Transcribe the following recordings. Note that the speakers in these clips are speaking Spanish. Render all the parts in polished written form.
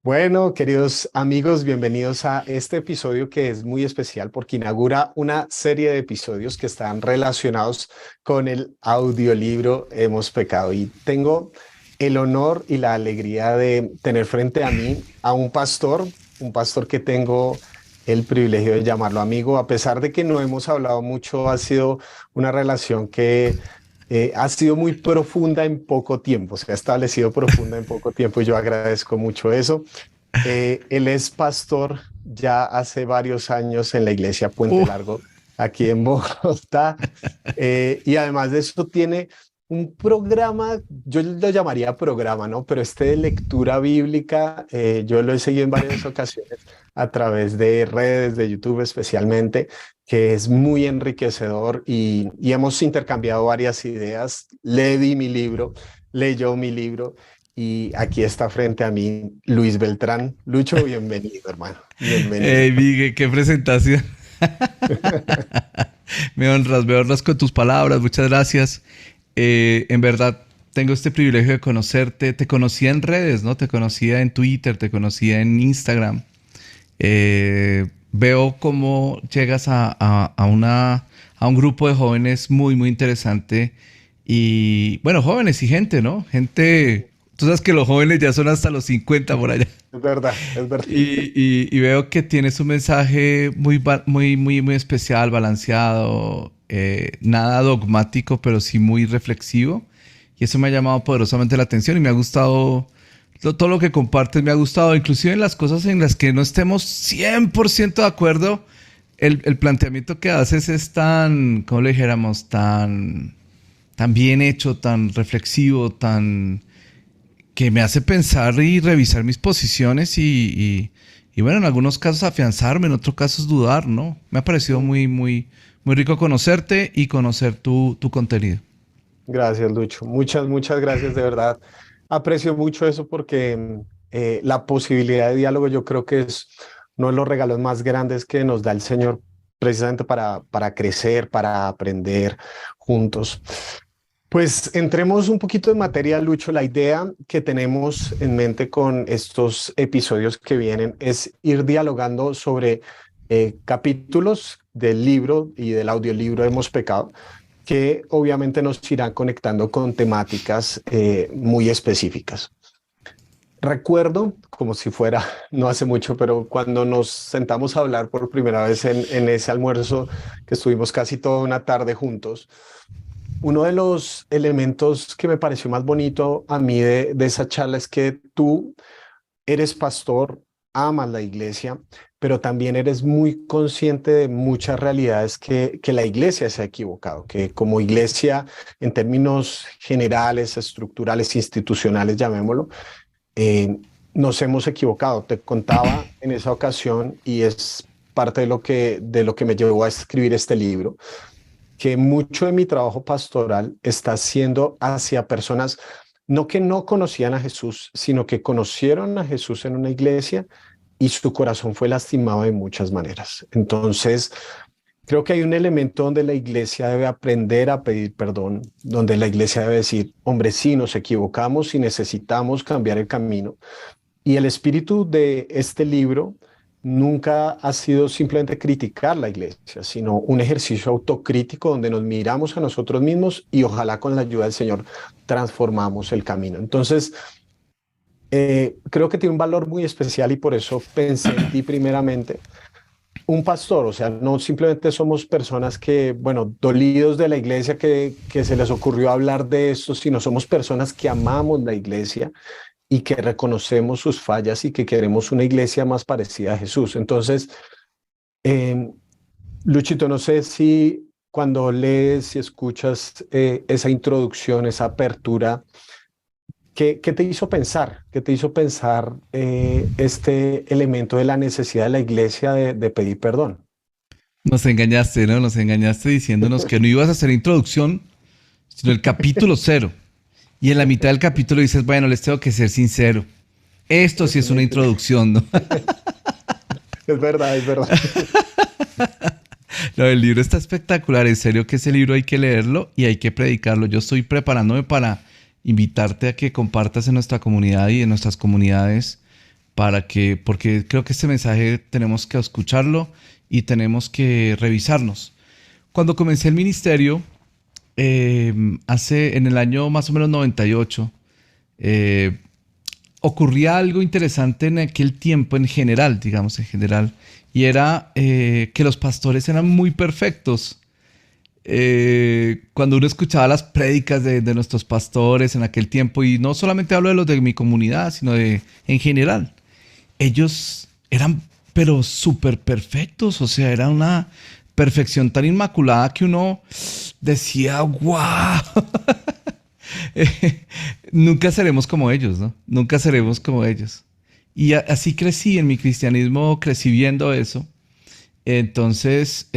Bueno, queridos amigos, bienvenidos a este episodio que es muy especial porque inaugura una serie de episodios que están relacionados con el audiolibro Hemos Pecado. Y tengo el honor y la alegría de tener frente a mí a un pastor que tengo el privilegio de llamarlo amigo. A pesar de que no hemos hablado mucho, ha sido una relación que ha sido muy profunda en poco tiempo, se ha establecido profunda en poco tiempo y yo agradezco mucho eso. Él es pastor ya hace varios años en la iglesia Puente Uh, Largo, aquí en Bogotá, y además de eso tiene un programa, yo lo llamaría programa, ¿no? Pero este de lectura bíblica, yo lo he seguido en varias ocasiones a través de redes, de YouTube especialmente, que es muy enriquecedor y hemos intercambiado varias ideas. Le di mi libro, leyó mi libro y aquí está frente a mí Luis Beltrán. Lucho, bienvenido, hermano. Bienvenido. hey, Miguel, qué presentación. Me honras con tus palabras, muchas gracias. En verdad, tengo este privilegio de conocerte. Te conocía en redes, ¿no? Te conocía en Twitter, te conocía en Instagram. Veo cómo llegas a un grupo de jóvenes muy interesante. Y bueno, jóvenes y gente, ¿no? Gente, tú sabes que los jóvenes ya son hasta los 50 por allá. Es verdad, es verdad. Y veo que tienes un mensaje muy especial, balanceado, nada dogmático, pero sí muy reflexivo. Y eso me ha llamado poderosamente la atención y me ha gustado, todo lo que compartes me ha gustado, inclusive en las cosas en las que no estemos 100% de acuerdo. El planteamiento que haces es tan, ¿cómo le dijéramos? Tan bien hecho, tan reflexivo, tan que me hace pensar y revisar mis posiciones y bueno, en algunos casos afianzarme, en otros casos dudar, ¿no? Me ha parecido muy rico conocerte y conocer tu contenido. Gracias, Lucho. Muchas gracias, de verdad. Aprecio mucho eso porque la posibilidad de diálogo yo creo que es uno de los regalos más grandes que nos da el Señor precisamente para crecer, para aprender juntos. Pues entremos un poquito en materia, Lucho. La idea que tenemos en mente con estos episodios que vienen es ir dialogando sobre capítulos del libro y del audiolibro Hemos Pecado, que obviamente nos irán conectando con temáticas muy específicas. Recuerdo, como si fuera, no hace mucho, pero cuando nos sentamos a hablar por primera vez en ese almuerzo que estuvimos casi toda una tarde juntos, uno de los elementos que me pareció más bonito a mí de esa charla es que tú eres pastor, amas la iglesia, pero también eres muy consciente de muchas realidades que la iglesia se ha equivocado, que como iglesia, en términos generales, estructurales, institucionales, llamémoslo, eh, nos hemos equivocado. Te contaba en esa ocasión y es parte de lo que me llevó a escribir este libro, que mucho de mi trabajo pastoral está siendo hacia personas no que no conocían a Jesús, sino que conocieron a Jesús en una iglesia y su corazón fue lastimado de muchas maneras. Entonces, creo que hay un elemento donde la iglesia debe aprender a pedir perdón, donde la iglesia debe decir, hombre, sí, nos equivocamos y necesitamos cambiar el camino. Y el espíritu de este libro nunca ha sido simplemente criticar la iglesia, sino un ejercicio autocrítico donde nos miramos a nosotros mismos y ojalá con la ayuda del Señor transformamos el camino. Entonces, creo que tiene un valor muy especial y por eso pensé en ti primeramente. Un pastor, o sea, no simplemente somos personas que, bueno, dolidos de la iglesia que se les ocurrió hablar de esto, sino somos personas que amamos la iglesia y que reconocemos sus fallas y que queremos una iglesia más parecida a Jesús. Entonces, eh, Luchito, no sé si cuando lees y escuchas esa introducción, esa apertura, ¿qué te hizo pensar? ¿Qué te hizo pensar este elemento de la necesidad de la iglesia de pedir perdón? Nos engañaste, ¿no? Nos engañaste diciéndonos que no ibas a hacer introducción, sino el capítulo cero. Y en la mitad del capítulo dices, bueno, les tengo que ser sincero. Esto sí Es es una una iglesia. introducción, ¿no? Es verdad, es verdad. No, el libro está espectacular, en serio que ese libro hay que leerlo y hay que predicarlo. Yo estoy preparándome para invitarte a que compartas en nuestra comunidad y en nuestras comunidades porque creo que este mensaje tenemos que escucharlo y tenemos que revisarnos. Cuando comencé el ministerio, en el año más o menos 98, eh, ocurría algo interesante en aquel tiempo en general, digamos en general, y era que los pastores eran muy perfectos. Cuando uno escuchaba las prédicas de nuestros pastores en aquel tiempo, y no solamente hablo de los de mi comunidad, sino en general, ellos eran pero súper perfectos, o sea, era una perfección tan inmaculada que uno decía, wow. Nunca seremos como ellos, ¿no? Nunca seremos como ellos. Y así crecí en mi cristianismo, crecí viendo eso. Entonces,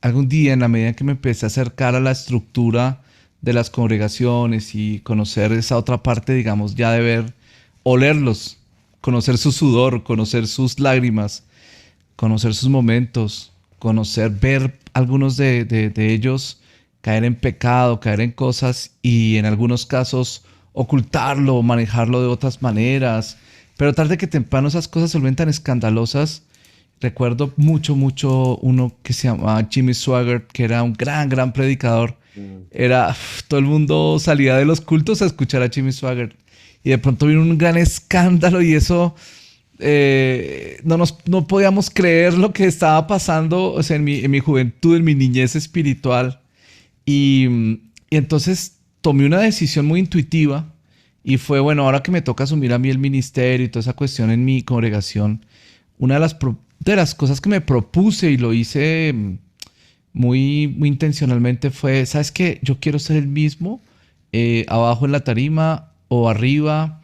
algún día, en la medida en que me empecé a acercar a la estructura de las congregaciones y conocer esa otra parte, digamos, ya de ver, olerlos, conocer su sudor, conocer sus lágrimas, conocer sus momentos, ver algunos de ellos caer en pecado, caer en cosas y en algunos casos ocultarlo, manejarlo de otras maneras. Pero tarde que temprano esas cosas se vuelven tan escandalosas. Recuerdo mucho uno que se llamaba Jimmy Swaggart, que era un gran predicador. Todo el mundo salía de los cultos a escuchar a Jimmy Swaggart. Y de pronto vino un gran escándalo y eso no podíamos creer lo que estaba pasando, o sea, en mi juventud, en mi niñez espiritual. Y entonces tomé una decisión muy intuitiva y fue, bueno, ahora que me toca asumir a mí el ministerio y toda esa cuestión en mi congregación, una de las cosas que me propuse y lo hice muy intencionalmente fue, ¿sabes qué? Yo quiero ser el mismo abajo en la tarima o arriba,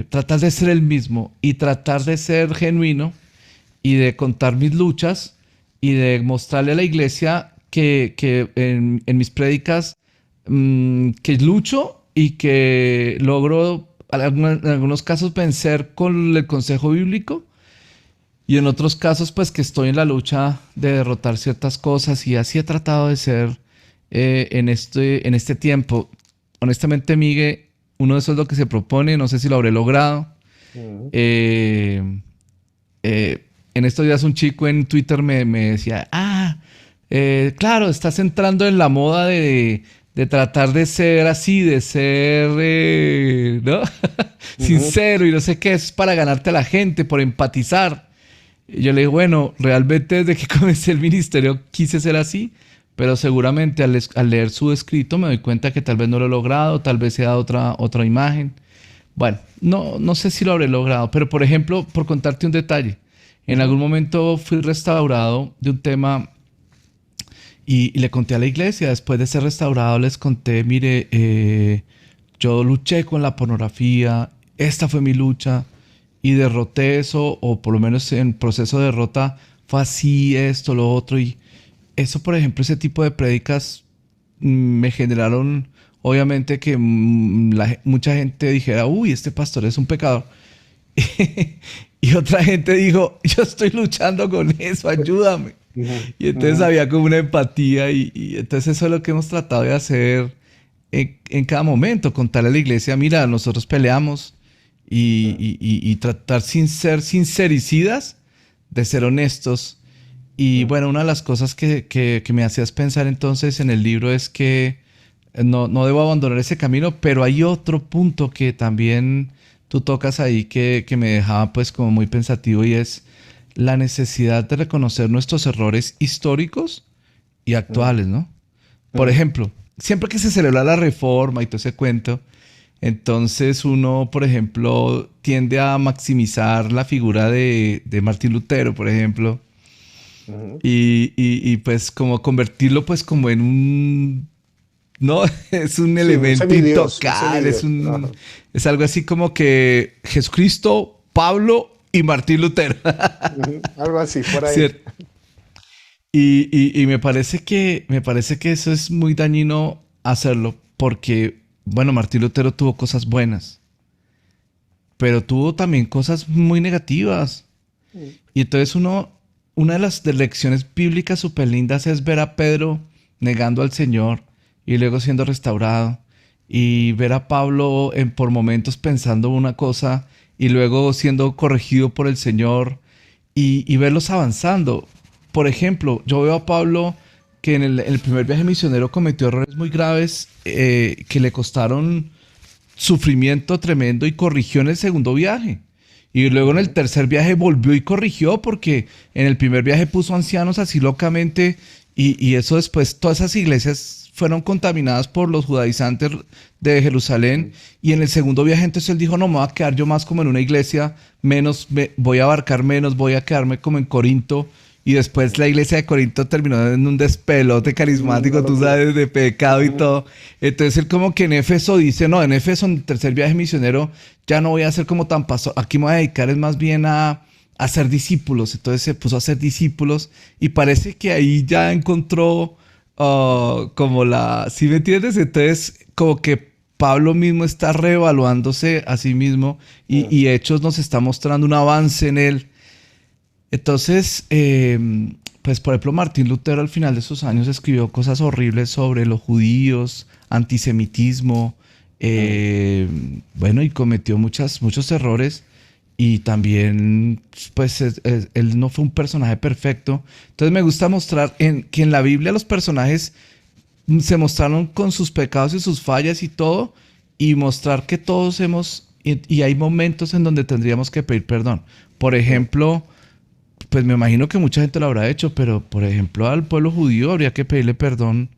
tratar de ser el mismo y tratar de ser genuino y de contar mis luchas y de mostrarle a la iglesia que en mis prédicas que lucho y que logro en algunos casos vencer con el consejo bíblico y en otros casos pues que estoy en la lucha de derrotar ciertas cosas y así he tratado de ser en este tiempo. Honestamente, Miguel, uno de esos es lo que se propone, no sé si lo habré logrado. Eh, en estos días un chico en Twitter me decía, claro, estás entrando en la moda de tratar de ser así, de ser, ¿no? Sincero y no sé qué, es para ganarte a la gente, por empatizar. Y yo le digo, bueno, realmente desde que comencé el ministerio quise ser así, pero seguramente al leer su escrito me doy cuenta que tal vez no lo he logrado, tal vez sea otra imagen. Bueno, no sé si lo habré logrado, pero por ejemplo, por contarte un detalle, en algún momento fui restaurado de un tema y le conté a la iglesia, después de ser restaurado les conté, mire, yo luché con la pornografía, esta fue mi lucha y derroté eso, o por lo menos en proceso de derrota fue así, esto, lo otro, y eso, por ejemplo, ese tipo de prédicas me generaron, obviamente, que mucha gente dijera, uy, este pastor es un pecador. Y otra gente dijo, yo estoy luchando con eso, ayúdame. Y entonces había como una empatía y entonces eso es lo que hemos tratado de hacer en cada momento, contarle a la iglesia, mira, nosotros peleamos y tratar sin ser sincericidas, de ser honestos. Y bueno, una de las cosas que me hacías pensar entonces en el libro es que no debo abandonar ese camino, pero hay otro punto que también tú tocas ahí que me dejaba pues como muy pensativo y es la necesidad de reconocer nuestros errores históricos y actuales, ¿no? Por ejemplo, siempre que se celebra la Reforma y todo ese cuento, entonces uno, por ejemplo, tiende a maximizar la figura de Martín Lutero, por ejemplo, y pues como convertirlo pues como en un... No, es un elemento intocable, es algo así como que Jesucristo, Pablo y Martín Lutero. Algo así, por ahí. ¿Cierto? Y me parece que eso es muy dañino hacerlo porque, bueno, Martín Lutero tuvo cosas buenas, pero tuvo también cosas muy negativas. Y entonces una de las lecciones bíblicas súper lindas es ver a Pedro negando al Señor y luego siendo restaurado. Y ver a Pablo por momentos pensando una cosa y luego siendo corregido por el Señor y verlos avanzando. Por ejemplo, yo veo a Pablo que en el primer viaje misionero cometió errores muy graves que le costaron sufrimiento tremendo y corrigió en el segundo viaje. Y luego en el tercer viaje volvió y corrigió porque en el primer viaje puso ancianos así locamente y eso después, todas esas iglesias fueron contaminadas por los judaizantes de Jerusalén y en el segundo viaje entonces él dijo, no, me voy a quedar yo más como en una iglesia, menos, voy a abarcar menos, voy a quedarme como en Corinto y después la iglesia de Corinto terminó en un despelote carismático, tú sabes, de pecado y todo. Entonces él como que en Éfeso dice, no, en Éfeso, en el tercer viaje misionero, ya no voy a ser como tan pastor, aquí me voy a dedicar es más bien a hacer discípulos. Entonces se puso a hacer discípulos y parece que ahí ya encontró como la, ¿sí me entiendes? Entonces como que Pablo mismo está reevaluándose a sí mismo y Hechos nos está mostrando un avance en él. Entonces, pues por ejemplo, Martín Lutero al final de sus años escribió cosas horribles sobre los judíos, antisemitismo, bueno, y cometió muchos errores y también, pues, él no fue un personaje perfecto. Entonces me gusta mostrar que en la Biblia los personajes se mostraron con sus pecados y sus fallas y todo, y mostrar que todos y hay momentos en donde tendríamos que pedir perdón. Por ejemplo, pues me imagino que mucha gente lo habrá hecho, pero por ejemplo al pueblo judío habría que pedirle perdón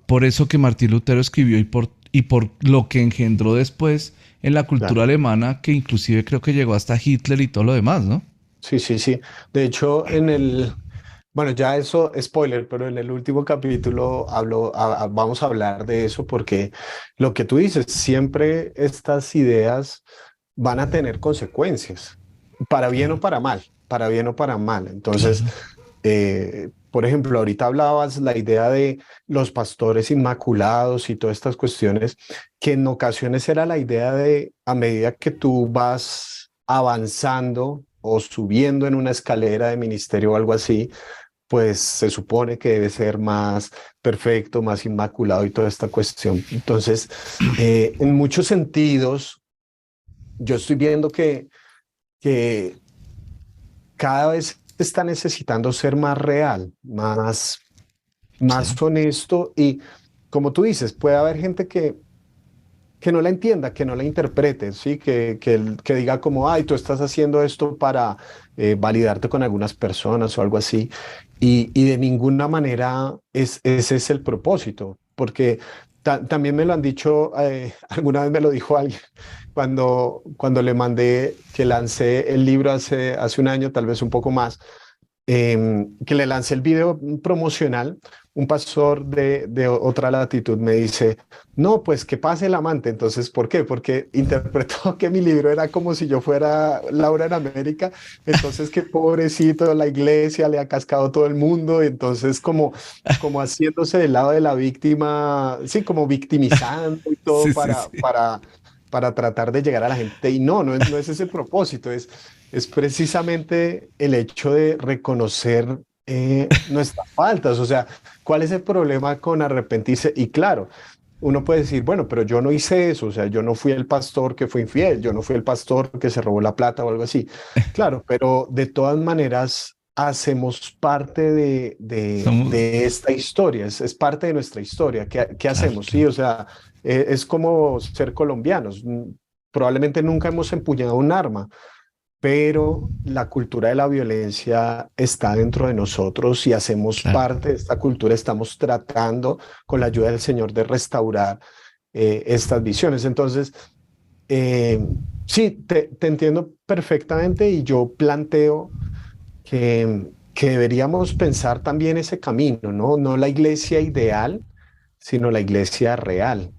por eso que Martín Lutero escribió y por lo que engendró después en la cultura Claro. alemana, que inclusive creo que llegó hasta Hitler y todo lo demás, ¿no? Sí, sí, sí. De hecho, bueno, ya eso, spoiler, pero en el último capítulo vamos a hablar de eso porque lo que tú dices, siempre estas ideas van a tener consecuencias, para bien o Claro, para mal, para bien o para mal. Entonces, claro. por ejemplo, ahorita hablabas la idea de los pastores inmaculados y todas estas cuestiones, que en ocasiones era la idea de, a medida que tú vas avanzando o subiendo en una escalera de ministerio o algo así, pues se supone que debe ser más perfecto, más inmaculado y toda esta cuestión. Entonces, en muchos sentidos, yo estoy viendo que cada vez está necesitando ser más real, más Sí, honesto y como tú dices, puede haber gente que no la entienda, que no la interprete, ¿sí? Que diga como, ay, tú estás haciendo esto para validarte con algunas personas o algo así. Y de ninguna manera ese es el propósito, porque también me lo han dicho, alguna vez me lo dijo alguien, cuando le mandé, que lancé el libro hace un año, tal vez un poco más, que le lancé el video promocional, un pastor de otra latitud me dice, no, pues que pase el amante. Entonces, ¿por qué? Porque interpretó que mi libro era como si yo fuera Laura en América, entonces que pobrecito, la iglesia le ha cascado todo el mundo, entonces como haciéndose del lado de la víctima, sí, como victimizando y todo sí, sí, sí. para tratar de llegar a la gente. Y no es ese propósito, es precisamente el hecho de reconocer nuestras faltas. O sea, ¿cuál es el problema con arrepentirse? Y claro, uno puede decir, bueno, pero yo no hice eso, o sea, yo no fui el pastor que fue infiel, yo no fui el pastor que se robó la plata o algo así. Claro, pero de todas maneras hacemos parte Somos, de esta historia, es parte de nuestra historia. ¿Qué claro, hacemos? Sí, claro. o sea, es como ser colombianos. Probablemente nunca hemos empuñado un arma, pero la cultura de la violencia está dentro de nosotros y hacemos Claro. parte de esta cultura, estamos tratando con la ayuda del Señor de restaurar estas visiones. Entonces, eh, sí, te entiendo perfectamente y yo planteo que deberíamos pensar también ese camino, ¿no? No la iglesia ideal, sino la iglesia real.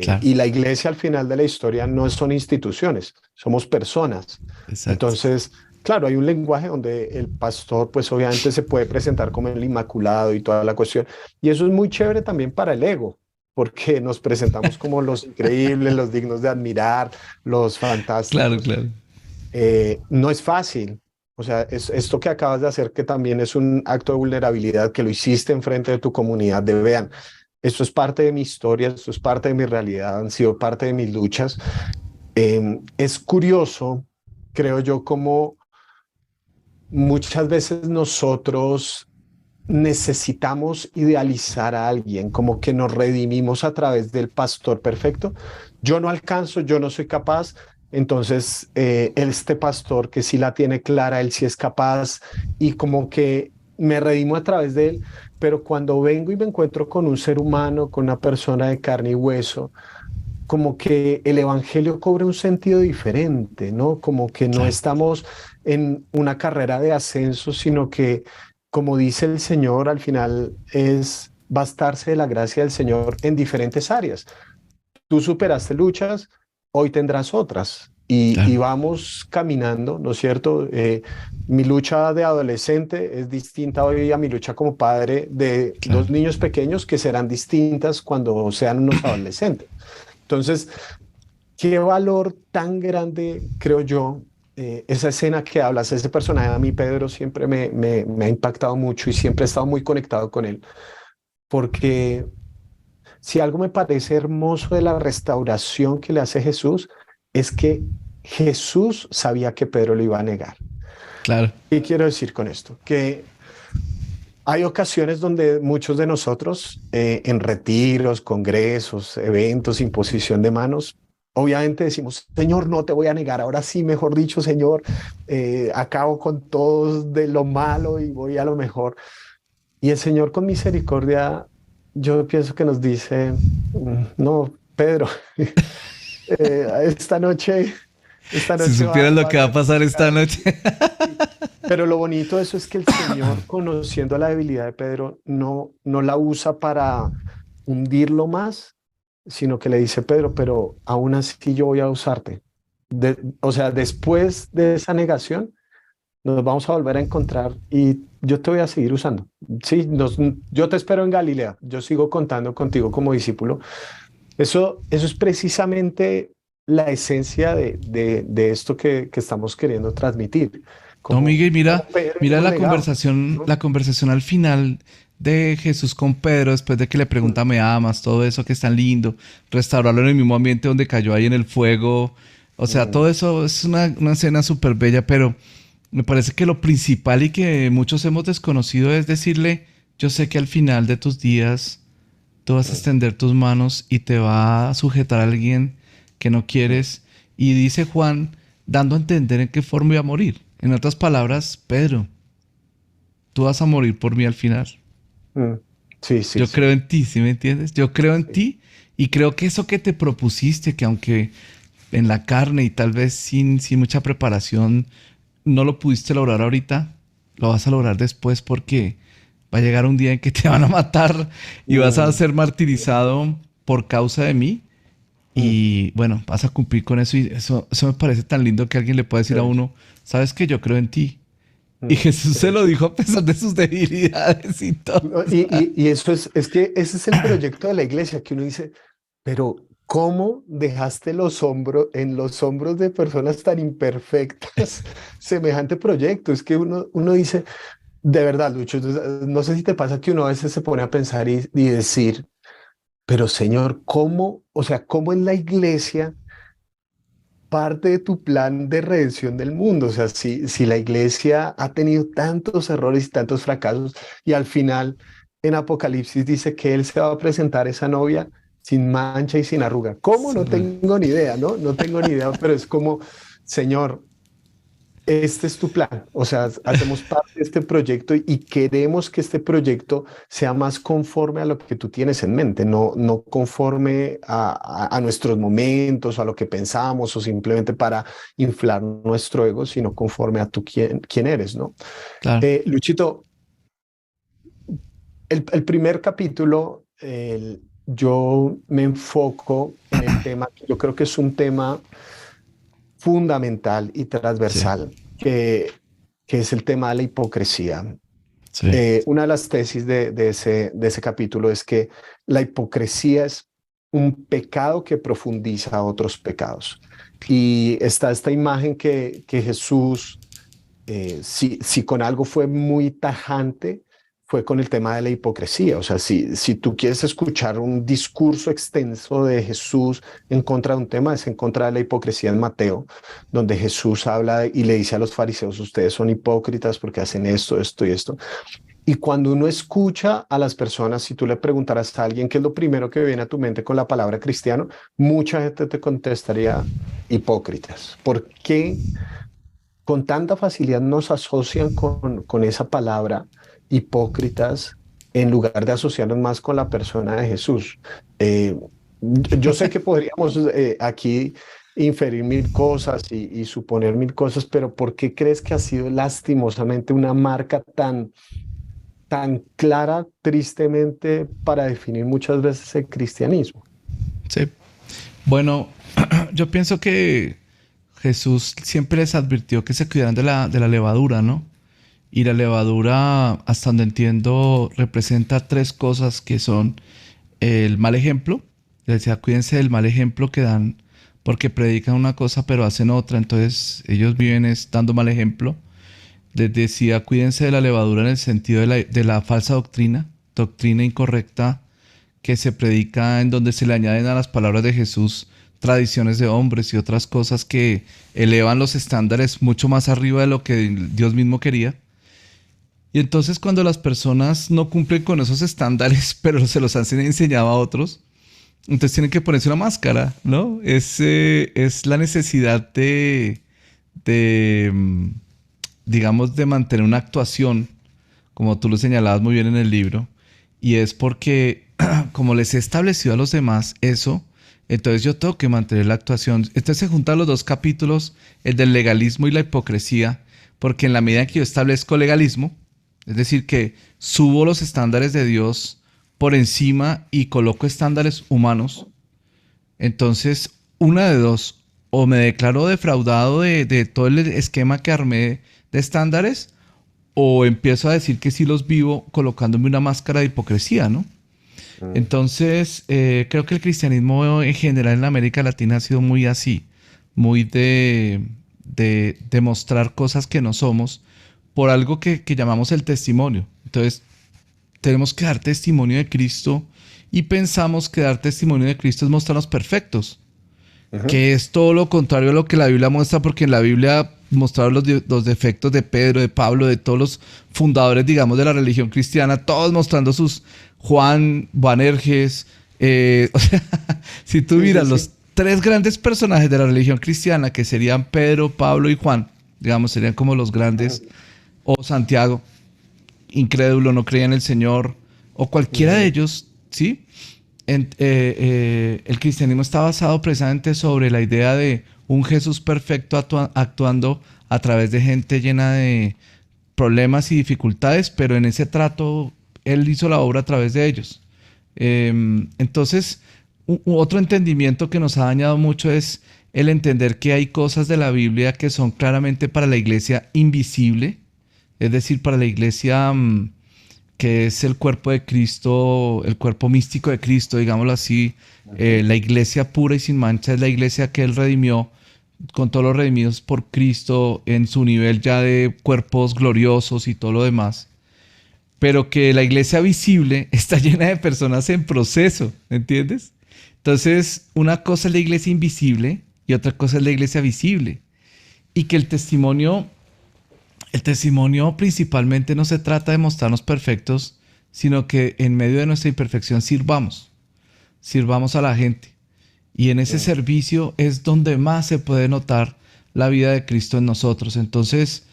Claro, Y la iglesia al final de la historia no son instituciones, somos personas. exacto. Entonces, claro, hay un lenguaje donde el pastor, pues obviamente se puede presentar como el inmaculado y toda la cuestión. Y eso es muy chévere también para el ego, porque nos presentamos como los increíbles, los dignos de admirar, los Claro, fantásticos. claro. No es fácil. O sea, esto que acabas de hacer, que también es un acto de vulnerabilidad, que lo hiciste en frente de tu comunidad, de vean, esto es parte de mi historia, esto es parte de mi realidad, han sido parte de mis luchas Es curioso, creo yo, como muchas veces nosotros necesitamos idealizar a alguien, como que nos redimimos a través del pastor perfecto. Yo no alcanzo, yo no soy capaz, entonces este pastor que sí la tiene clara, él sí es capaz y como que me redimo a través de él, pero cuando vengo y me encuentro con un ser humano, con una persona de carne y hueso, como que el evangelio cobra un sentido diferente, ¿no? Como que no Claro, estamos en una carrera de ascenso, sino que, como dice el Señor, al final es bastarse de la gracia del Señor en diferentes áreas. Tú superaste luchas, hoy tendrás otras. Y claro, vamos caminando, ¿no es cierto? Mi lucha de adolescente es distinta hoy a mi lucha como padre de dos claro. niños pequeños que serán distintas cuando sean unos adolescentes. Entonces, qué valor tan grande, creo yo, esa escena que hablas, ese personaje a mí, Pedro, siempre me ha impactado mucho y siempre he estado muy conectado con él, porque si algo me parece hermoso de la restauración que le hace Jesús, es que Jesús sabía que Pedro lo iba a negar. Claro. ¿Qué quiero decir con esto? Que hay ocasiones donde muchos de nosotros, en retiros, congresos, eventos, imposición de manos, obviamente decimos, Señor, no te voy a negar, ahora sí, mejor dicho, Señor, acabo con todo de lo malo y voy a lo mejor. Y el Señor con misericordia, yo pienso que nos dice, no, Pedro, esta noche, esta Si noche supieras lo va a que va a ser pasar esta complicado. noche. Sí. Pero lo bonito de eso es que el Señor, conociendo la debilidad de Pedro, no la usa para hundirlo más, sino que le dice, Pedro, pero aún así yo voy a usarte. O sea, después de esa negación, nos vamos a volver a encontrar y yo te voy a seguir usando. Sí, yo te espero en Galilea, yo sigo contando contigo como discípulo. Eso es precisamente la esencia de esto que estamos queriendo transmitir. No, Como, Miguel, como mira, Pedro mira hemos negado, ¿no? la conversación al final de Jesús con Pedro, después de que le Mm, pregunta, ¿me amas? Todo eso que es tan lindo, restaurarlo en el mismo ambiente donde cayó ahí en el fuego. O sea, mm, todo eso es una escena súper bella, pero me parece que lo principal y que muchos hemos desconocido es decirle, yo sé que al final de tus días tú vas a mm, extender tus manos y te va a sujetar a alguien que no mm, quieres. Y dice Juan, dando a entender en qué forma iba a morir. En otras palabras, Pedro, tú vas a morir por mí al final. mm. Sí, sí, Yo sí, creo en ti, ¿sí me entiendes? Yo creo en sí. ti y creo que eso que te propusiste, que aunque en la carne y tal vez sin mucha preparación no lo pudiste lograr ahorita, lo vas a lograr después porque va a llegar un día en que te van a matar y vas a Mm, ser martirizado por causa de mí. mm. Y bueno, vas a cumplir con eso y eso me parece tan lindo que alguien le pueda decir a Bello. uno, sabes que yo creo en ti. Y Mm, Jesús qué se lo bello. dijo a pesar de sus debilidades y todo. No, y eso es que ese es el proyecto de la iglesia, que uno dice, pero ¿cómo dejaste los hombros en los hombros de personas tan imperfectas semejante proyecto? Es que uno dice, de verdad, Lucho, no sé si te pasa que uno a veces se pone a pensar y decir, pero Señor, ¿cómo, o sea, cómo en la iglesia parte de tu plan de redención del mundo? O sea, si la iglesia ha tenido tantos errores y tantos fracasos y al final en Apocalipsis dice que Él se va a presentar esa novia sin mancha y sin arruga. ¿Cómo? No tengo ni idea, ¿no? No tengo ni idea, pero es como, Señor, este es tu plan, o sea, hacemos parte de este proyecto y queremos que este proyecto sea más conforme a lo que tú tienes en mente, no conforme a nuestros momentos, a lo que pensamos o simplemente para inflar nuestro ego, sino conforme a tú quién eres, ¿no? Claro, Luchito, el primer capítulo, yo me enfoco en el tema, que yo creo que es un tema fundamental y sí, transversal, que es el tema de la hipocresía. sí, Una de las tesis de ese capítulo es que la hipocresía es un pecado que profundiza a otros pecados. Y está esta imagen que Jesús, si con algo fue muy tajante, fue con el tema de la hipocresía. O sea, si tú quieres escuchar un discurso extenso de Jesús en contra de un tema, es en contra de la hipocresía en Mateo, donde Jesús habla y le dice a los fariseos, ustedes son hipócritas porque hacen esto, esto y esto. Y cuando uno escucha a las personas, si tú le preguntaras a alguien qué es lo primero que viene a tu mente con la palabra cristiano, mucha gente te contestaría hipócritas. ¿Por qué con tanta facilidad nos asocian con esa palabra hipócritas en lugar de asociarnos más con la persona de Jesús? Yo sé que podríamos aquí inferir mil cosas y suponer mil cosas, pero ¿por qué crees que ha sido lastimosamente una marca tan clara, tristemente, para definir muchas veces el cristianismo? Sí. Bueno, yo pienso que Jesús siempre les advirtió que se cuidaran de la levadura, ¿no? Y la levadura, hasta donde entiendo, representa tres cosas que son el mal ejemplo. Les decía, cuídense del mal ejemplo que dan porque predican una cosa pero hacen otra. Entonces ellos viven dando mal ejemplo. Les decía, cuídense de la levadura en el sentido de la falsa doctrina incorrecta que se predica en donde se le añaden a las palabras de Jesús tradiciones de hombres y otras cosas que elevan los estándares mucho más arriba de lo que Dios mismo quería. Y entonces cuando las personas no cumplen con esos estándares, pero se los han enseñado a otros, entonces tienen que ponerse una máscara, ¿no? Es la necesidad de, digamos, de mantener una actuación, como tú lo señalabas muy bien en el libro, y es porque como les he establecido a los demás eso, entonces yo tengo que mantener la actuación. Entonces se juntan los dos capítulos, el del legalismo y la hipocresía, porque en la medida en que yo establezco legalismo, es decir, que subo los estándares de Dios por encima y coloco estándares humanos, entonces una de dos, o me declaro defraudado de todo el esquema que armé de estándares, o empiezo a decir que sí los vivo colocándome una máscara de hipocresía, ¿no? Entonces, creo que el cristianismo en general en América Latina ha sido muy así, muy de mostrar cosas que no somos por algo que llamamos el testimonio. Entonces, tenemos que dar testimonio de Cristo y pensamos que dar testimonio de Cristo es mostrarnos perfectos, que es todo lo contrario a lo que la Biblia muestra, porque en la Biblia mostraron los defectos de Pedro, de Pablo, de todos los fundadores, digamos, de la religión cristiana, todos mostrando sus Juan, Boanerges, o sea, si tú miras los tres grandes personajes de la religión cristiana, que serían Pedro, Pablo y Juan, digamos, serían como los grandes, o Santiago, incrédulo, no creía en el Señor, o cualquiera de ellos, ¿sí? El cristianismo está basado precisamente sobre la idea de un Jesús perfecto actuando a través de gente llena de problemas y dificultades, pero en ese trato Él hizo la obra a través de ellos. Entonces, otro entendimiento que nos ha dañado mucho es el entender que hay cosas de la Biblia que son claramente para la iglesia invisible, es decir, para la iglesia que es el cuerpo de Cristo, el cuerpo místico de Cristo, digámoslo así. La iglesia pura y sin mancha es la iglesia que Él redimió con todos los redimidos por Cristo en su nivel ya de cuerpos gloriosos y todo lo demás. Pero que la iglesia visible está llena de personas en proceso, ¿entiendes? Entonces, una cosa es la iglesia invisible y otra cosa es la iglesia visible. Y que el testimonio principalmente no se trata de mostrarnos perfectos, sino que en medio de nuestra imperfección sirvamos a la gente. Y en ese servicio es donde más se puede notar la vida de Cristo en nosotros. Entonces,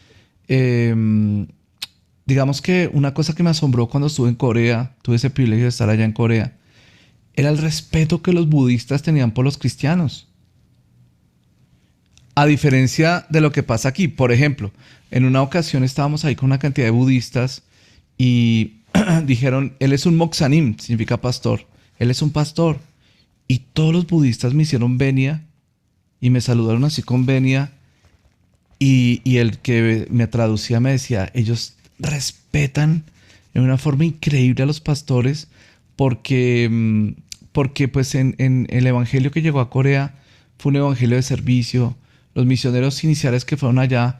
digamos que una cosa que me asombró cuando estuve en Corea, tuve ese privilegio de estar allá en Corea, era el respeto que los budistas tenían por los cristianos. A diferencia de lo que pasa aquí. Por ejemplo, en una ocasión estábamos ahí con una cantidad de budistas y dijeron, él es un moksanim, significa pastor. Él es un pastor. Y todos los budistas me hicieron venia y me saludaron así con venia. Y el que me traducía me decía, ellos respetan de una forma increíble a los pastores porque pues en el evangelio que llegó a Corea fue un evangelio de servicio. Los misioneros iniciales que fueron allá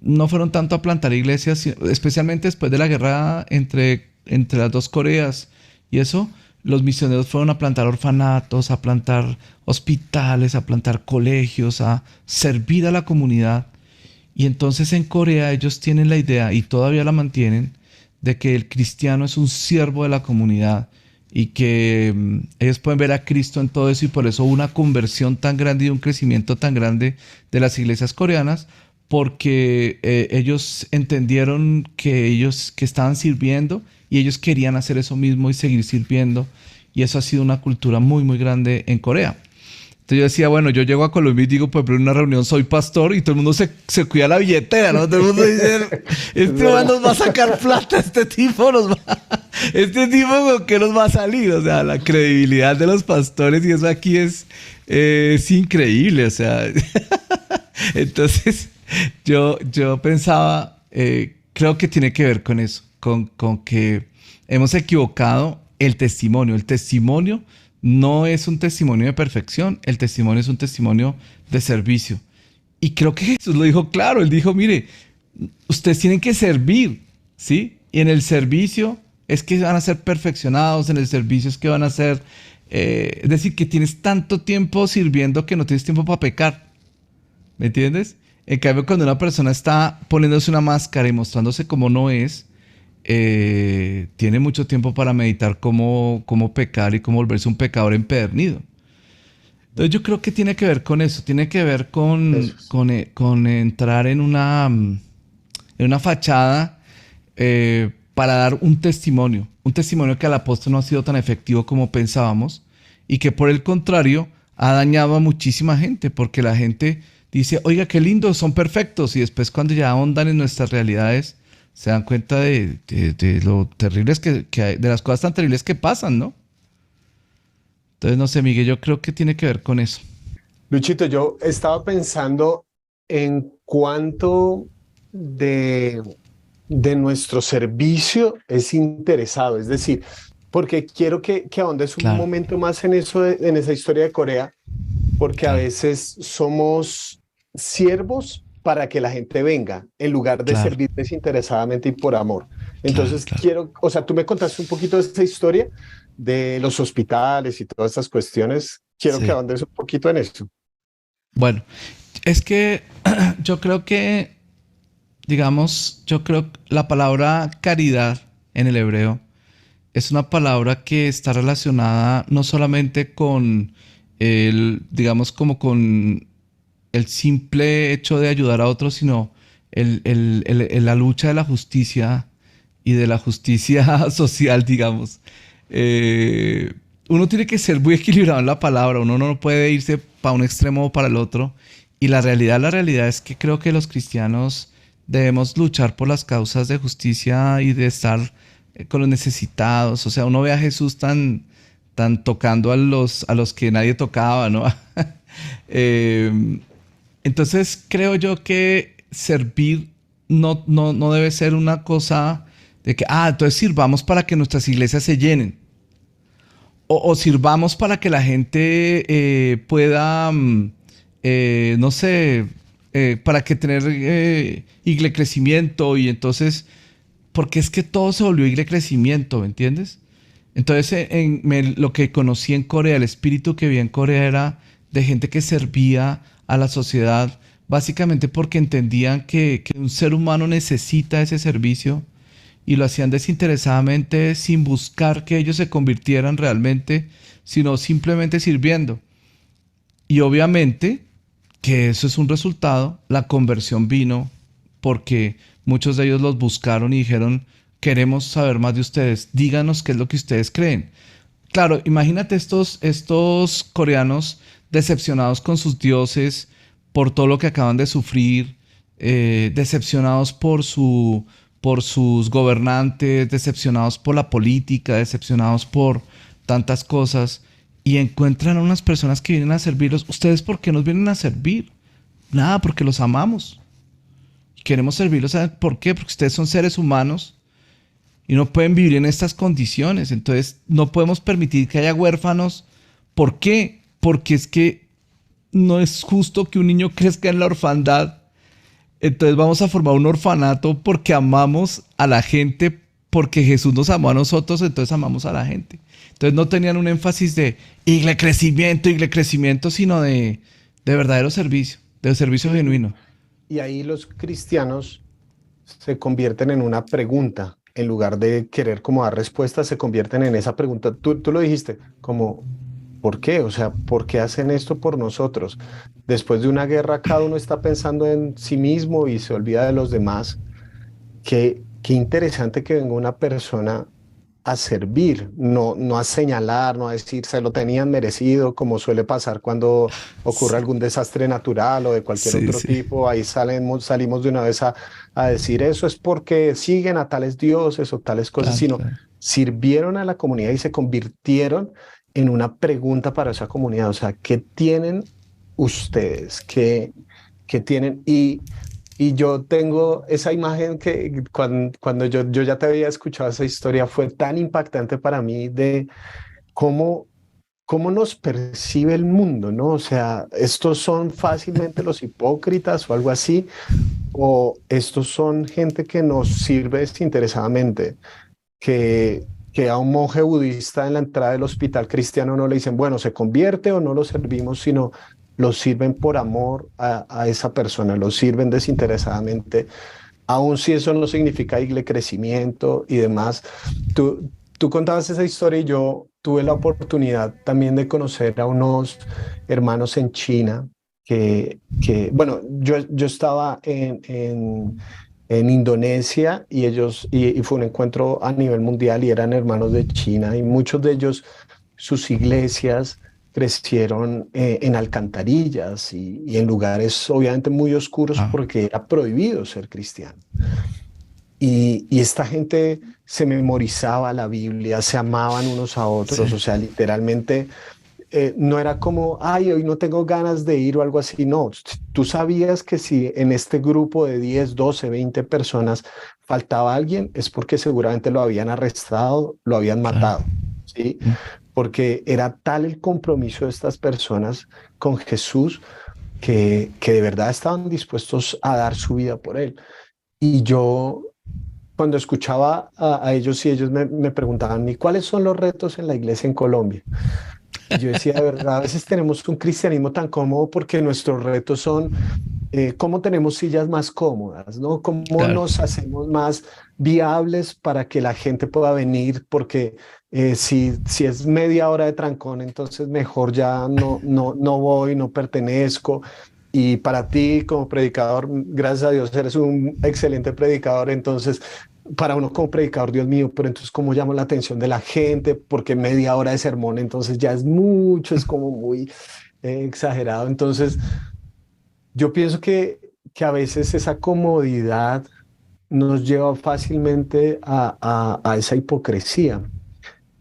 no fueron tanto a plantar iglesias, especialmente después de la guerra entre entre las dos Coreas y eso, los misioneros fueron a plantar orfanatos, a plantar hospitales, a plantar colegios, a servir a la comunidad. Y entonces en Corea ellos tienen la idea, y todavía la mantienen, de que el cristiano es un siervo de la comunidad y que ellos pueden ver a Cristo en todo eso, y por eso hubo una conversión tan grande y un crecimiento tan grande de las iglesias coreanas, porque ellos entendieron que ellos que estaban sirviendo y ellos querían hacer eso mismo y seguir sirviendo, y eso ha sido una cultura muy muy grande en Corea. Entonces yo decía, bueno, yo llego a Colombia y digo, pues en una reunión soy pastor, y todo el mundo se cuida la billetera, ¿no? Todo el mundo dice, este man nos va a sacar plata, este tipo con qué nos va a salir. O sea, la credibilidad de los pastores, y eso aquí es increíble, o sea. Entonces yo pensaba, creo que tiene que ver con eso, con que hemos equivocado el testimonio. El testimonio no es un testimonio de perfección, el testimonio es un testimonio de servicio. Y creo que Jesús lo dijo claro, él dijo, mire, ustedes tienen que servir, ¿sí? Y en el servicio es que van a ser perfeccionados, en el servicio es que van a ser, es decir, que tienes tanto tiempo sirviendo que no tienes tiempo para pecar, ¿me entiendes? En cambio, cuando una persona está poniéndose una máscara y mostrándose como no es, tiene mucho tiempo para meditar cómo pecar y cómo volverse un pecador empedernido. Entonces yo creo que tiene que ver con eso, tiene que ver con entrar en una fachada para dar un testimonio que al apóstol no ha sido tan efectivo como pensábamos, y que por el contrario ha dañado a muchísima gente, porque la gente dice, oiga, qué lindos, son perfectos, y después cuando ya ahondan en nuestras realidades, se dan cuenta de lo terribles que hay, de las cosas tan terribles que pasan, ¿no? Entonces, no sé, Miguel, yo creo que tiene que ver con eso. Luchito, yo estaba pensando en cuánto de nuestro servicio es interesado, es decir, porque quiero que ahondes un Claro, momento más en eso, en esa historia de Corea, porque a claro, veces somos siervos para que la gente venga, en lugar de claro, servir desinteresadamente y por amor. claro, Entonces, claro. o sea, tú me contaste un poquito de esta historia de los hospitales y todas estas cuestiones. Quiero que Sí. ahondes un poquito en eso. Bueno, es que yo creo que, digamos, yo creo que la palabra caridad en el hebreo es una palabra que está relacionada no solamente con digamos, como con el simple hecho de ayudar a otros, sino la lucha de la justicia y de la justicia social, digamos. Eh, Uno tiene que ser muy equilibrado en la palabra, uno no puede irse para un extremo o para el otro. Y la realidad es que creo que los cristianos debemos luchar por las causas de justicia y de estar con los necesitados. O sea, uno ve a Jesús tan tocando a los que nadie tocaba, ¿no? Eh, entonces creo yo que servir no debe ser una cosa de que, entonces sirvamos para que nuestras iglesias se llenen. O sirvamos para que la gente pueda, no sé, para que tener crecimiento, y entonces, porque es que todo se volvió crecimiento, ¿me entiendes? Entonces, lo que conocí en Corea, el espíritu que vi en Corea era de gente que servía a la sociedad, básicamente porque entendían que un ser humano necesita ese servicio, y lo hacían desinteresadamente sin buscar que ellos se convirtieran realmente, sino simplemente sirviendo. Y obviamente que eso es un resultado, la conversión vino porque muchos de ellos los buscaron y dijeron, queremos saber más de ustedes, díganos qué es lo que ustedes creen. Claro, imagínate estos coreanos decepcionados con sus dioses por todo lo que acaban de sufrir, decepcionados por sus gobernantes, decepcionados por la política, decepcionados por tantas cosas, y encuentran a unas personas que vienen a servirlos. ¿Ustedes por qué nos vienen a servir? Nada, porque los amamos. Queremos servirlos. ¿Saben por qué? Porque ustedes son seres humanos y no pueden vivir en estas condiciones. Entonces no podemos permitir que haya huérfanos. ¿Por qué? Porque es que no es justo que un niño crezca en la orfandad. Entonces vamos a formar un orfanato porque amamos a la gente porque Jesús nos amó a nosotros, entonces amamos a la gente. Entonces no tenían un énfasis de iglesia crecimiento, sino de verdadero servicio, de servicio Y, genuino. y ahí los cristianos se convierten en una pregunta, en lugar de querer como dar respuestas, se convierten en esa pregunta. Tú lo dijiste, como, ¿por qué? O sea, ¿por qué hacen esto por nosotros? Después de una guerra, cada uno está pensando en sí mismo y se olvida de los demás. Qué interesante que venga una persona a servir, no a señalar, no a decir se lo tenían merecido, como suele pasar cuando ocurre Sí, algún desastre natural o de cualquier sí, otro sí. tipo. Ahí salimos de una vez a decir eso es porque siguen a tales dioses o tales cosas, Claro, sino claro. sirvieron a la comunidad y se convirtieron en una pregunta para esa comunidad. O sea, ¿qué tienen ustedes? ¿Qué tienen? Y yo tengo esa imagen que cuando yo ya te había escuchado esa historia, fue tan impactante para mí de cómo, cómo nos percibe el mundo, ¿no? O sea, estos son fácilmente los hipócritas o algo así, o estos son gente que nos sirve desinteresadamente, que a un monje budista en la entrada del hospital cristiano no le dicen, bueno, se convierte o no lo servimos, sino lo sirven por amor a esa persona, lo sirven desinteresadamente, aun si eso no significa irle crecimiento y demás. Tú contabas esa historia y yo tuve la oportunidad también de conocer a unos hermanos en China bueno, yo estaba en Indonesia y y fue un encuentro a nivel mundial y eran hermanos de China y muchos de ellos, sus iglesias crecieron en alcantarillas y en lugares obviamente muy oscuros Ah, porque era prohibido ser cristiano. Y esta gente se memorizaba la Biblia, se amaban unos a otros, sí, o sea, literalmente no era como, ay, hoy no tengo ganas de ir o algo así, no, tú sabías que si en este grupo de 10 12 20 personas faltaba alguien, es porque seguramente lo habían arrestado, lo habían claro. matado, ¿sí? Mm. Porque era tal el compromiso de estas personas con Jesús que de verdad estaban dispuestos a dar su vida por él. Y yo cuando escuchaba a ellos y ellos me preguntaban, ¿y cuáles son los retos en la iglesia en Colombia? Y yo decía, de verdad, a veces tenemos un cristianismo tan cómodo porque nuestros retos son cómo tenemos sillas más cómodas, ¿no? Cómo Claro, nos hacemos más viables para que la gente pueda venir, porque si es media hora de trancón, entonces mejor ya no voy, no pertenezco. Y para ti como predicador, gracias a Dios, eres un excelente predicador, entonces para uno como predicador, Dios mío, pero entonces cómo llamo la atención de la gente, porque media hora de sermón, entonces ya es mucho, es como muy exagerado. Entonces, yo pienso que a veces esa comodidad nos lleva fácilmente a esa hipocresía.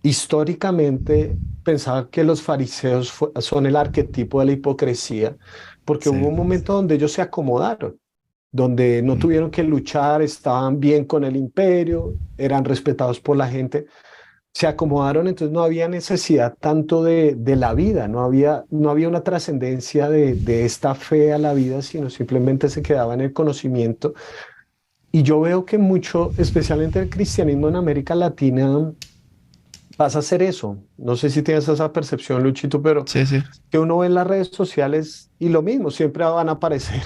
Históricamente, pensaba que los fariseos son el arquetipo de la hipocresía, porque hubo sí. un momento donde ellos se acomodaron, donde no Mm. tuvieron que luchar, estaban bien con el imperio, eran respetados por la gente, se acomodaron, entonces no había necesidad tanto de la vida, no había una trascendencia de esta fe a la vida, sino simplemente se quedaba en el conocimiento. Y yo veo que mucho, especialmente el cristianismo en América Latina, pasa a ser eso. No sé si tienes esa percepción, Luchito, pero Sí, sí. que uno ve en las redes sociales y lo mismo, siempre van a aparecer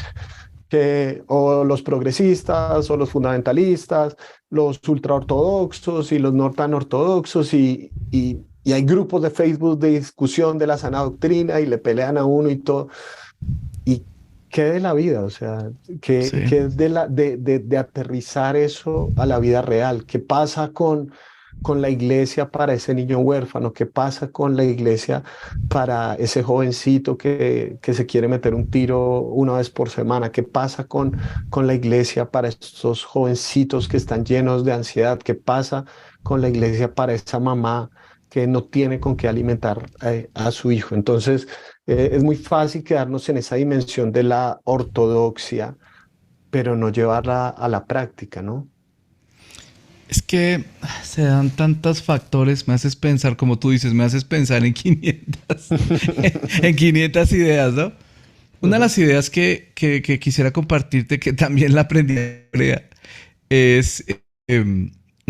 que o los progresistas o los fundamentalistas, los ultraortodoxos y los no tan ortodoxos y hay grupos de Facebook de discusión de la sana doctrina y le pelean a uno y todo. ¿Y qué de la vida? O sea, Sí. qué de aterrizar eso a la vida real? ¿Qué pasa con la iglesia para ese niño huérfano? ¿Qué pasa con la iglesia para ese jovencito que se quiere meter un tiro una vez por semana? ¿Qué pasa con la iglesia para estos jovencitos que están llenos de ansiedad? ¿Qué pasa con la iglesia para esa mamá que no tiene con qué alimentar a su hijo? Entonces, es muy fácil quedarnos en esa dimensión de la ortodoxia, pero no llevarla a la práctica, ¿no? Es que se dan tantos factores, me haces pensar, como tú dices, me haces pensar en 500, en 500 ideas, ¿no? Una de Ujú. las ideas que quisiera compartirte, que también la aprendí en Corea, es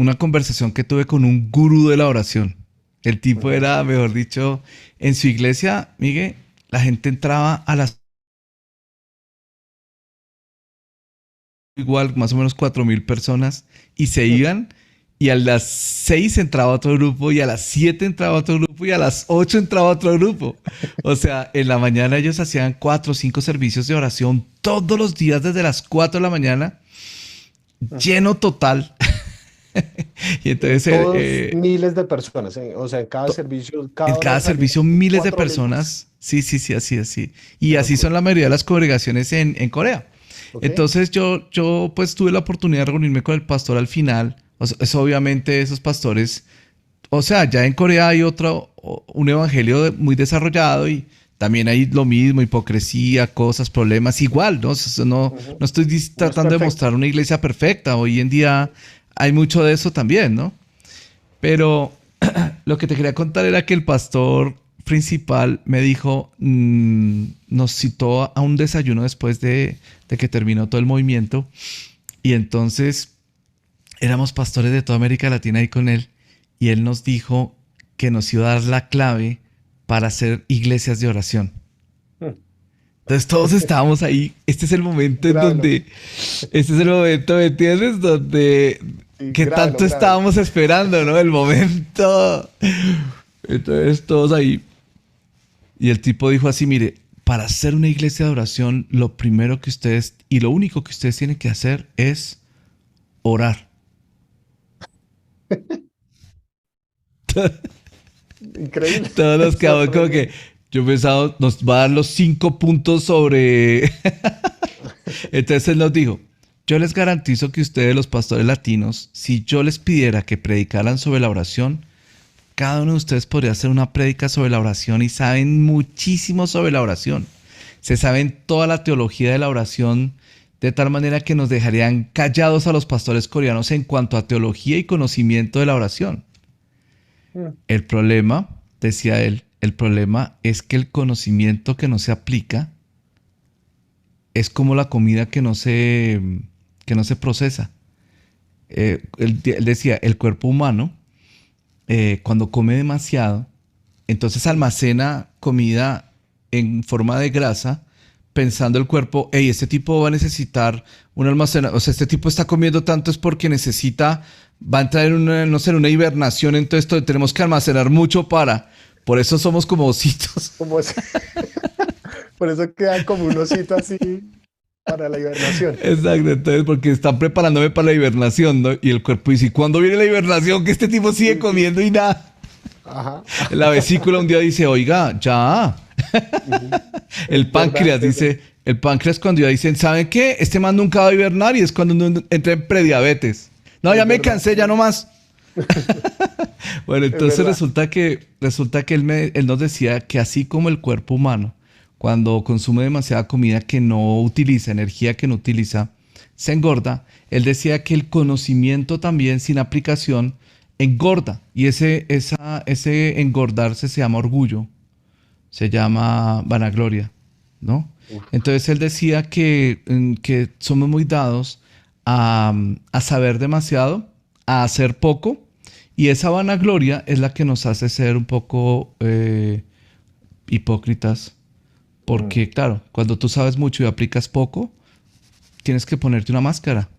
una conversación que tuve con un gurú de la oración. El tipo era, mejor dicho, en su iglesia, Miguel, la gente entraba a las igual, más o menos 4.000 personas y se iban y a las 6 entraba otro grupo y a las 7 entraba otro grupo y a las 8 entraba otro grupo. O sea, en la mañana ellos hacían 4 o 5 servicios de oración todos los días desde las 4 de la mañana, lleno total. Y entonces Todos miles de personas, o sea, en cada hora cada salían servicio miles de 4.000 personas. personas. Sí, sí, sí, así, así. Y Qué así son locura. la mayoría de las congregaciones en Corea. ¿Ok? Entonces yo pues tuve la oportunidad de reunirme con el pastor al final. O sea, es obviamente esos pastores, o sea, ya en Corea hay un evangelio muy desarrollado y también hay lo mismo, hipocresía, cosas, problemas, igual, ¿no? No Ujú. estoy No es tratando de perfecto. mostrar una iglesia perfecta. Hoy en día hay mucho de eso también, ¿no? Pero lo que te quería contar era que el pastor principal me dijo, nos citó a un desayuno después de que terminó todo el movimiento y entonces éramos pastores de toda América Latina ahí con él y él nos dijo que nos iba a dar la clave para hacer iglesias de oración. Mm. Entonces todos estábamos ahí. Este es el momento en Grábelo. donde, este es el momento, ¿me entiendes? Donde, Sí, que grábelo, tanto grábelo. estábamos esperando, ¿no? El momento. Entonces todos ahí. Y el tipo dijo así, mire, para hacer una iglesia de oración, lo primero que ustedes, y lo único que ustedes tienen que hacer es orar. Increíble. Todos nos quedamos como que, Sorprendente. yo pensaba, nos va a dar los 5 puntos sobre... Entonces él nos dijo, yo les garantizo que ustedes, los pastores latinos, si yo les pidiera que predicaran sobre la oración, cada uno de ustedes podría hacer una prédica sobre la oración y saben muchísimo sobre la oración. Se saben toda la teología de la oración de tal manera que nos dejarían callados a los pastores coreanos en cuanto a teología y conocimiento de la oración. Mm. El problema, decía él, el problema es que el conocimiento que no se aplica es como la comida que no se procesa. Él decía, el cuerpo humano, cuando come demasiado, entonces almacena comida en forma de grasa, pensando el cuerpo, hey, este tipo va a necesitar un almacén, o sea, este tipo está comiendo tanto es porque necesita, va a entrar en una, no sé, en una hibernación, entonces tenemos que almacenar mucho por eso somos como ositos. Como es- Por eso quedan como un osito así para la hibernación. Exacto, entonces porque están preparándome para la hibernación, ¿no? Y el cuerpo dice, ¿cuándo viene la hibernación? Que este tipo sigue Sí, sí. comiendo y nada. Ajá. La vesícula un día dice, oiga, ya. Ujú. El Es verdad, páncreas dice, el páncreas cuando ya dicen, ¿saben qué? Este man nunca va a hibernar y es cuando uno entra en prediabetes. No, ya es me verdad, cansé, ya no más. Bueno, es entonces verdad. resulta que él nos decía que así como el cuerpo humano, cuando consume demasiada comida que no utiliza, energía que no utiliza, se engorda, él decía que el conocimiento también sin aplicación engorda. Y ese engordarse se llama orgullo, se llama vanagloria, ¿no? Uf. Entonces él decía que somos muy dados a saber demasiado, a hacer poco, y esa vanagloria es la que nos hace ser un poco hipócritas, Mm. porque claro, cuando tú sabes mucho y aplicas poco, tienes que ponerte una máscara,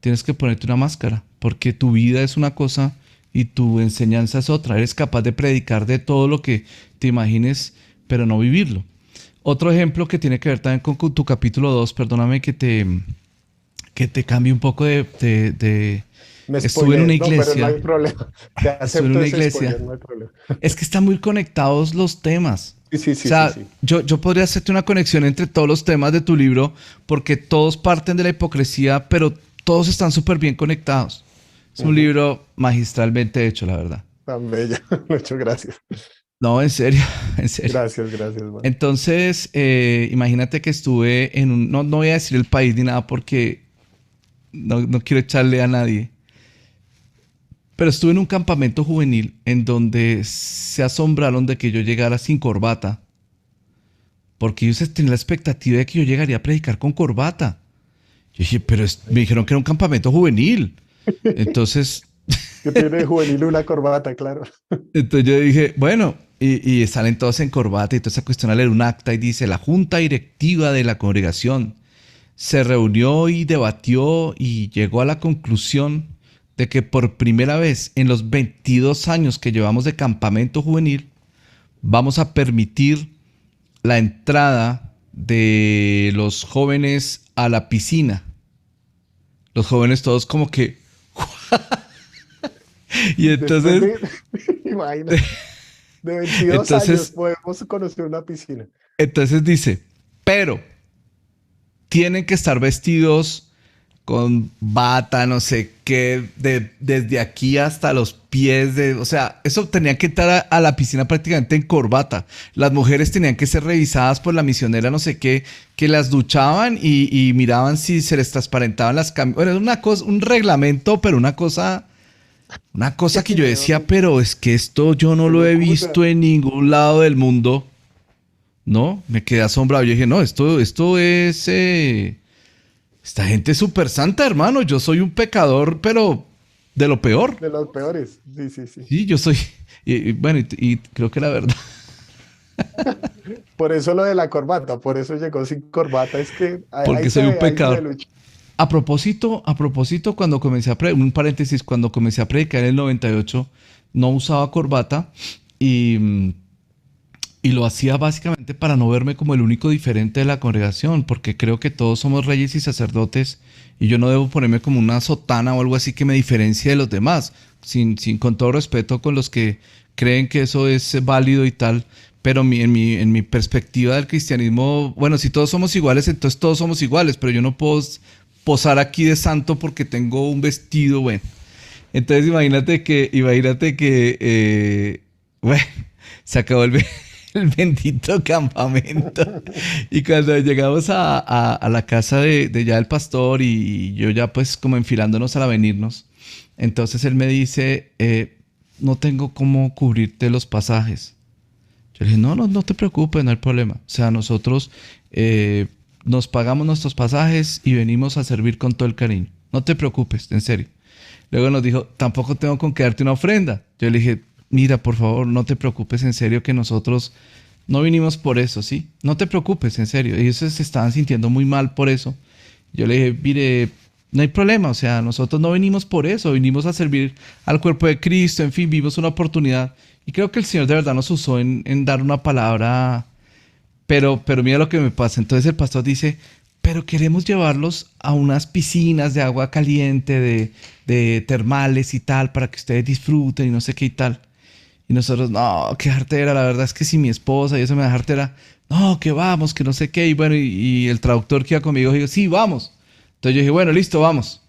tienes que ponerte una máscara, porque tu vida es una cosa y tu enseñanza es otra. Eres capaz de predicar de todo lo que te imagines, pero no vivirlo. Otro ejemplo que tiene que ver también con tu capítulo 2, perdóname que te cambie un poco Me Estuve en spoileé. una No, pero no iglesia, hay problema. Te estuve en acepto una ese spoiler, iglesia. no hay problema. Es que están muy conectados los temas. Sí, sí, O sí, sí, sea, sí. yo podría hacerte una conexión entre todos los temas de tu libro porque todos parten de la hipocresía, pero todos están súper bien conectados. Es un Ujú. libro magistralmente hecho, la verdad. Tan bella. Muchas gracias. No, en serio, en serio. Gracias, gracias, man. Entonces, imagínate que estuve en un, no voy a decir el país ni nada porque no quiero echarle a nadie, pero estuve en un campamento juvenil en donde se asombraron de que yo llegara sin corbata, porque ellos tenían la expectativa de que yo llegaría a predicar con corbata. Yo dije, pero me dijeron que era un campamento juvenil. Entonces, Que tiene de juvenil una corbata, claro. entonces yo dije, bueno, y salen todos en corbata y toda esa cuestión a leer un acta y dice, la junta directiva de la congregación se reunió y debatió y llegó a la conclusión de que por primera vez en los 22 años que llevamos de campamento juvenil, vamos a permitir la entrada de los jóvenes a la piscina. Los jóvenes todos como que... Y Después entonces, de, imagínate, de 22 años entonces, podemos conocer una piscina. entonces dice, pero tienen que estar vestidos con bata, no sé qué, desde aquí hasta los pies, o sea, eso tenían que entrar a la piscina prácticamente en corbata. Las mujeres tenían que ser revisadas por la misionera, no sé qué, que las duchaban y miraban si se les transparentaban las camisas. Bueno, era una cosa, un reglamento, pero una cosa que yo decía, pero es que esto yo no Qué lo he locura. visto en ningún lado del mundo, ¿no? Me quedé asombrado. Yo dije, no, esto es... esta gente es súper santa, hermano. Yo soy un pecador, pero de lo peor. De los peores. Sí, sí, sí. Sí, yo soy. Bueno, y creo que la verdad. Por eso lo de la corbata, por eso llegó sin corbata. Es que Porque soy un ahí se ve, pecador. Lucho. A propósito, cuando comencé a predicar, un paréntesis, cuando comencé a predicar en el 98, no usaba corbata y, y lo hacía básicamente para no verme como el único diferente de la congregación, porque creo que todos somos reyes y sacerdotes y yo no debo ponerme como una sotana o algo así que me diferencie de los demás, con todo respeto con los que creen que eso es válido y tal, pero en mi perspectiva del cristianismo, bueno, si todos somos iguales, entonces todos somos iguales, pero yo no puedo posar aquí de santo porque tengo un vestido, bueno. Entonces imagínate que bueno, se acabó el bendito campamento. Y cuando llegamos a la casa de ya el pastor y yo ya pues como enfilándonos a venirnos, entonces él me dice, no tengo cómo cubrirte los pasajes. Yo le dije, no, no, no te preocupes, no hay problema. O sea, nosotros nos pagamos nuestros pasajes y venimos a servir con todo el cariño. No te preocupes, en serio. Luego nos dijo, tampoco tengo con qué darte una ofrenda. Yo le dije, mira, por favor, no te preocupes, en serio, que nosotros no vinimos por eso, ¿sí? No te preocupes, en serio. Ellos se estaban sintiendo muy mal por eso. Yo le dije, mire, no hay problema, o sea, nosotros no venimos por eso, vinimos a servir al cuerpo de Cristo, en fin, vimos una oportunidad. Y creo que el Señor de verdad nos usó en dar una palabra, pero mira lo que me pasa. Entonces el pastor dice, pero queremos llevarlos a unas piscinas de agua caliente, de termales y tal, para que ustedes disfruten y no sé qué y tal. Y nosotros, no, qué jartera, la verdad es que si mi esposa y eso me da jartera, no, que vamos, que no sé qué. Y bueno, y el traductor que iba conmigo dijo, sí, vamos. Entonces yo dije, bueno, listo, vamos.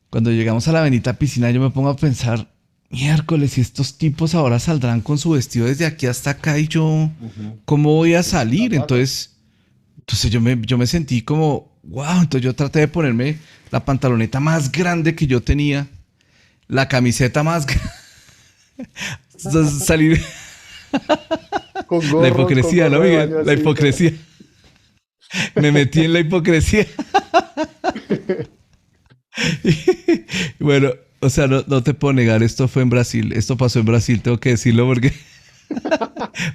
Cuando llegamos a la bendita piscina, yo me pongo a pensar, miércoles, y estos tipos ahora saldrán con su vestido desde aquí hasta acá y yo, Ujú. ¿cómo voy a Sin salir? zapatos. Entonces yo me sentí como, wow, entonces yo traté de ponerme la pantaloneta más grande que yo tenía, la camiseta más grande, salir, la Con hipocresía, ¿no, gorro de Miguel? baño La así, todo. hipocresía. Me metí en la hipocresía. Bueno, o sea, no, no te puedo negar, esto fue en Brasil, esto pasó en Brasil, tengo que decirlo porque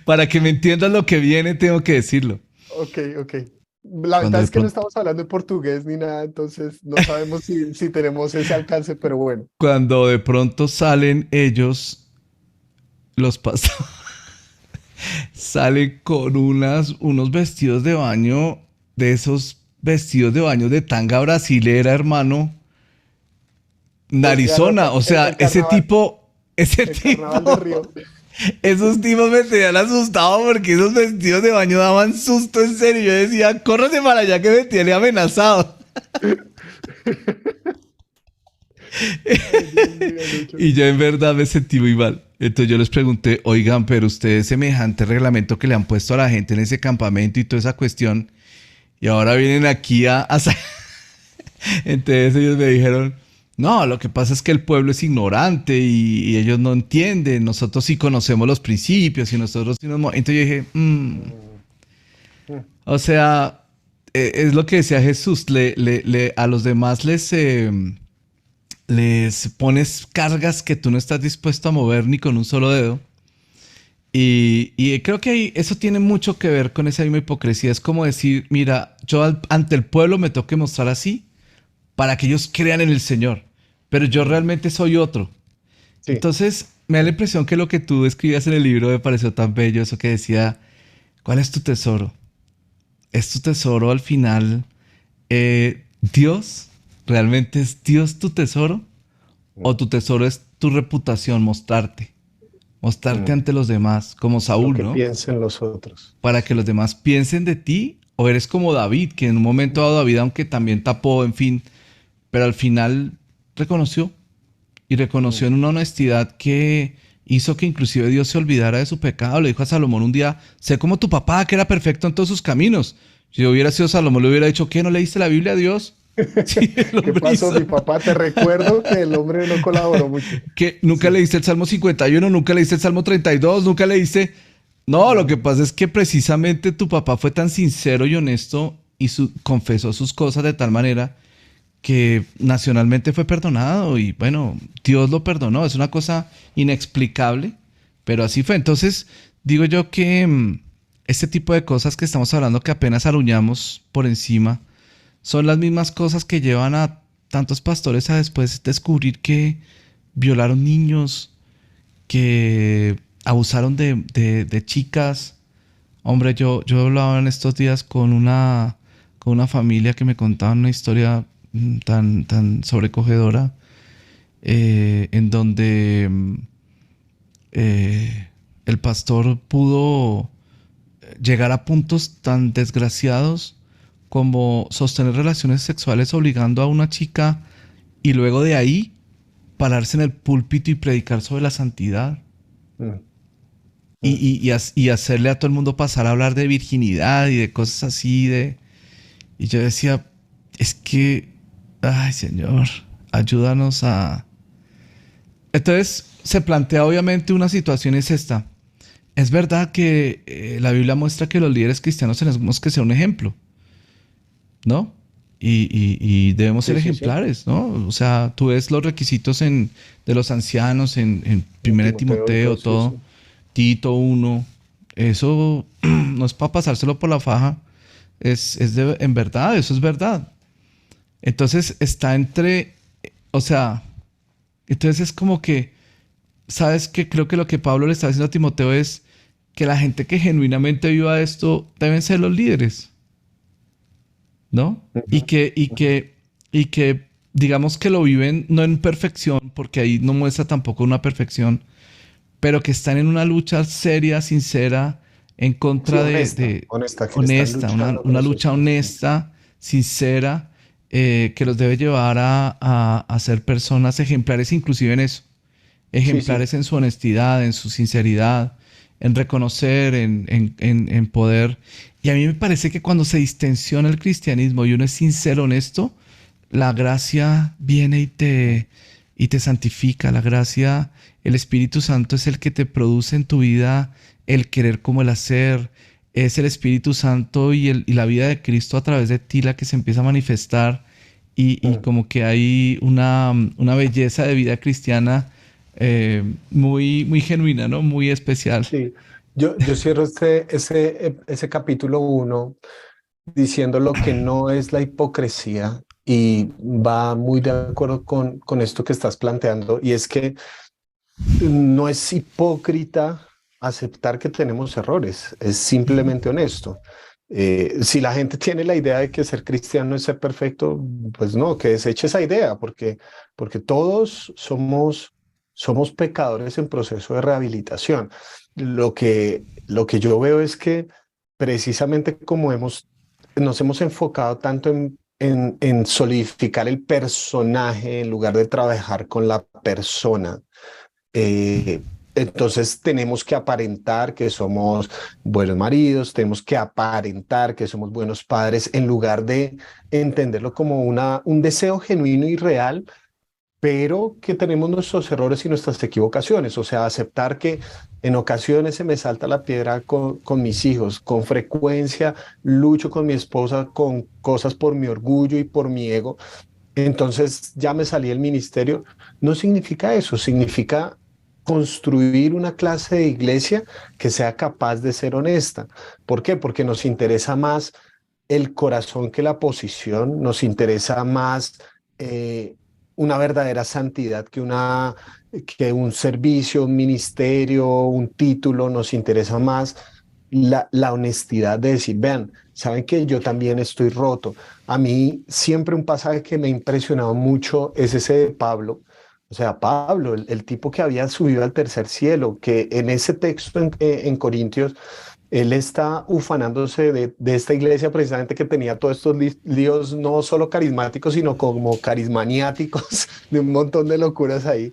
para que me entiendas lo que viene, tengo que decirlo. Ok, ok. La Cuando verdad de es que no pronto, estamos hablando en portugués ni nada, entonces no sabemos si tenemos ese alcance, pero bueno. cuando de pronto salen ellos, los pastores, salen con unos vestidos de baño, de esos vestidos de baño de tanga brasilera, hermano, Decía narizona, o sea, ese el carnaval de tipo, Río. esos tipos me tenían asustado porque esos vestidos de baño daban susto en serio. Yo decía, córrese para allá que me tiene amenazado. Ay, Dios mío, Lucho. Y yo en verdad me sentí muy mal. Entonces yo les pregunté, oigan, pero ustedes semejante reglamento que le han puesto a la gente en ese campamento y toda esa cuestión, y ahora vienen aquí Entonces ellos me dijeron, no, lo que pasa es que el pueblo es ignorante y ellos no entienden, nosotros sí conocemos los principios y nosotros sí Entonces yo dije, Mm, mm. o sea, es lo que decía Jesús, a los demás les pones cargas que tú no estás dispuesto a mover ni con un solo dedo. Y creo que eso tiene mucho que ver con esa misma hipocresía. Es como decir, mira, yo ante el pueblo me tengo que mostrar así para que ellos crean en el Señor, pero yo Mm, realmente soy otro. sí, Entonces, me da la impresión que lo que tú escribías en el libro me pareció tan bello, eso que decía, ¿cuál es tu tesoro? ¿Es tu tesoro al final Dios? ¿Realmente es Dios tu tesoro? ¿O mm, tu tesoro es tu reputación, mostrarte? Mostrarte mm, ante los demás, como lo Saúl, que ¿no? piensen los otros. Para que los demás piensen de ti, o eres como David, que en un momento dado David, aunque también tapó, en fin, pero al final reconoció y Mm, reconoció en una honestidad que hizo que inclusive Dios se olvidara de su pecado. Le dijo a Salomón un día, sé como tu papá, que era perfecto en todos sus caminos. Si hubiera sido Salomón, le hubiera dicho, ¿qué? ¿No leíste la Biblia a Dios? Sí, el ¿Qué hombre pasó, hizo. mi papá? Te recuerdo que el hombre no colaboró mucho. Que nunca Sí. leíste el Salmo 51, nunca leíste el Salmo 32, nunca leíste... No, lo que Mm, pasa es que precisamente tu papá fue tan sincero y honesto y confesó sus cosas de tal manera que nacionalmente fue perdonado y bueno, Dios lo perdonó. Es una cosa inexplicable, pero así fue. Entonces, digo yo que este tipo de cosas que estamos hablando que apenas aruñamos por encima, son las mismas cosas que llevan a tantos pastores a después descubrir que violaron niños, que abusaron de chicas. Hombre, yo hablaba en estos días con una familia que me contaban una historia tan sobrecogedora, en donde eh, el pastor pudo llegar a puntos tan desgraciados como sostener relaciones sexuales obligando a una chica y luego de ahí pararse en el púlpito y predicar sobre la santidad mm, mm. y hacerle a todo el mundo pasar a hablar de virginidad y de cosas así y yo decía, es que, ay Señor, ayúdanos a... Entonces se plantea obviamente una situación es esta. Es verdad que la Biblia muestra que los líderes cristianos tenemos que ser un ejemplo, ¿no? Y debemos ser Sí, sí, sí. ejemplares, ¿no? O sea, tú ves los requisitos de los ancianos en En 1 Timoteo y todo, Timoteo, sí, todo, sí. Tito uno, eso no es para pasárselo por la faja, en verdad, eso es verdad. Entonces está entre, o sea, entonces es como que, ¿sabes qué? Creo que lo que Pablo le está diciendo a Timoteo es que la gente que genuinamente viva esto deben ser los líderes. ¿No? Ujú, ujú. Y que digamos que lo viven no en perfección, porque ahí no muestra tampoco una perfección, pero que están en una lucha seria, sincera, en Sí, contra honesta, honesta, que están honesta, luchando con una esos lucha temas. honesta, sincera, que los debe llevar a ser personas ejemplares, inclusive en eso, Sí, sí, ejemplares en su honestidad, en su sinceridad, en reconocer, en poder. Y a mí me parece que cuando se distensiona el cristianismo y uno es sincero, honesto, la gracia viene y te santifica. La gracia, el Espíritu Santo es el que te produce en tu vida el querer como el hacer. Es el Espíritu Santo y la vida de Cristo a través de ti la que se empieza a manifestar y mm, como que hay una belleza de vida cristiana muy genuina, ¿no? Muy especial. sí. Yo cierro ese capítulo 1 diciendo lo que no es la hipocresía y va muy de acuerdo con esto que estás planteando y es que no es hipócrita aceptar que tenemos errores, es Ujú. simplemente honesto. Si la gente tiene la idea de que ser cristiano es ser perfecto, pues no, que deseche esa idea, porque todos somos pecadores en proceso de rehabilitación. Lo que yo veo es que precisamente como nos hemos enfocado tanto en solidificar el personaje en lugar de trabajar con la persona, entonces tenemos que aparentar que somos buenos maridos, tenemos que aparentar que somos buenos padres en lugar de entenderlo como un deseo genuino y real, pero que tenemos nuestros errores y nuestras equivocaciones. O sea, aceptar que en ocasiones se me salta la piedra con mis hijos, con frecuencia lucho con mi esposa con cosas por mi orgullo y por mi ego, entonces ya me salí del ministerio. No significa eso, significa construir una clase de iglesia que sea capaz de ser honesta. ¿Por qué? Porque nos interesa más el corazón que la posición, nos interesa más eh, una verdadera santidad que un servicio, un ministerio, un título, nos interesa más la honestidad de decir, vean, saben que yo también estoy roto. A mí siempre un pasaje que me ha impresionado mucho es ese de Pablo. O sea, Pablo, el tipo que había subido al tercer cielo, que en ese texto en Corintios, él está ufanándose de esta iglesia precisamente que tenía todos estos líos, no solo carismáticos, sino como carismaniáticos, de un montón de locuras ahí.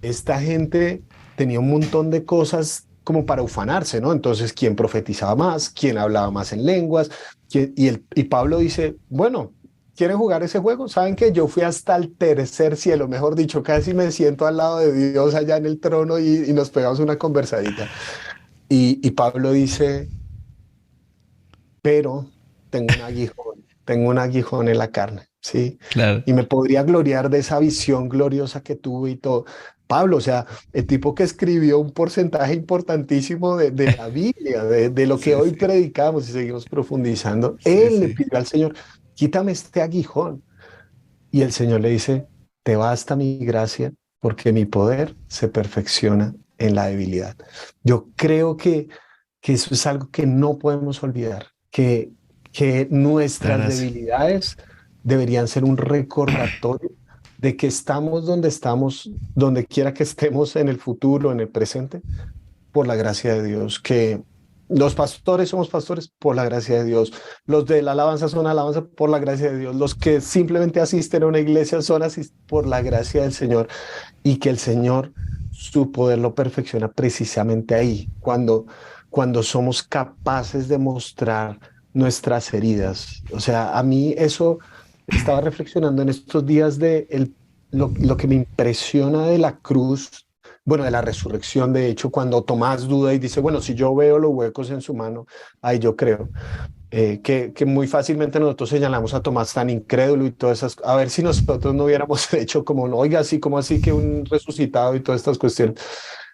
Esta gente tenía un montón de cosas como para ufanarse, ¿no? Entonces, ¿quién profetizaba más? ¿Quién hablaba más en lenguas? Y Pablo dice, bueno, ¿quieren jugar ese juego? ¿Saben que yo fui hasta el tercer cielo? Mejor dicho, casi me siento al lado de Dios allá en el trono y nos pegamos una conversadita. Y Pablo dice, pero tengo un aguijón en la carne, ¿sí? Claro. Y me podría gloriar de esa visión gloriosa que tuve y todo. Pablo, o sea, el tipo que escribió un porcentaje importantísimo de la Biblia, de lo que Sí, hoy sí, predicamos y seguimos profundizando, sí, él le sí. pidió al Señor, quítame este aguijón. Y el Señor le dice, te basta mi gracia porque mi poder se perfecciona en la debilidad. Yo creo que eso es algo que no podemos olvidar, que La nuestras gracia. debilidades deberían ser un recordatorio de que estamos, donde quiera que estemos en el futuro, en el presente, por la gracia de Dios, que los pastores somos pastores por la gracia de Dios, los de la alabanza son alabanza por la gracia de Dios, los que simplemente asisten a una iglesia son por la gracia del Señor y que el Señor su poder lo perfecciona precisamente ahí, cuando somos capaces de mostrar nuestras heridas. O sea, a mí eso estaba reflexionando en estos días lo que me impresiona de la cruz, bueno, de la resurrección, de hecho, cuando Tomás duda y dice, bueno, si yo veo los huecos en su mano, ahí yo creo. Que muy fácilmente nosotros señalamos a Tomás tan incrédulo y todas esas, a ver si nosotros no hubiéramos hecho como, oiga, así como así que un resucitado y todas estas cuestiones.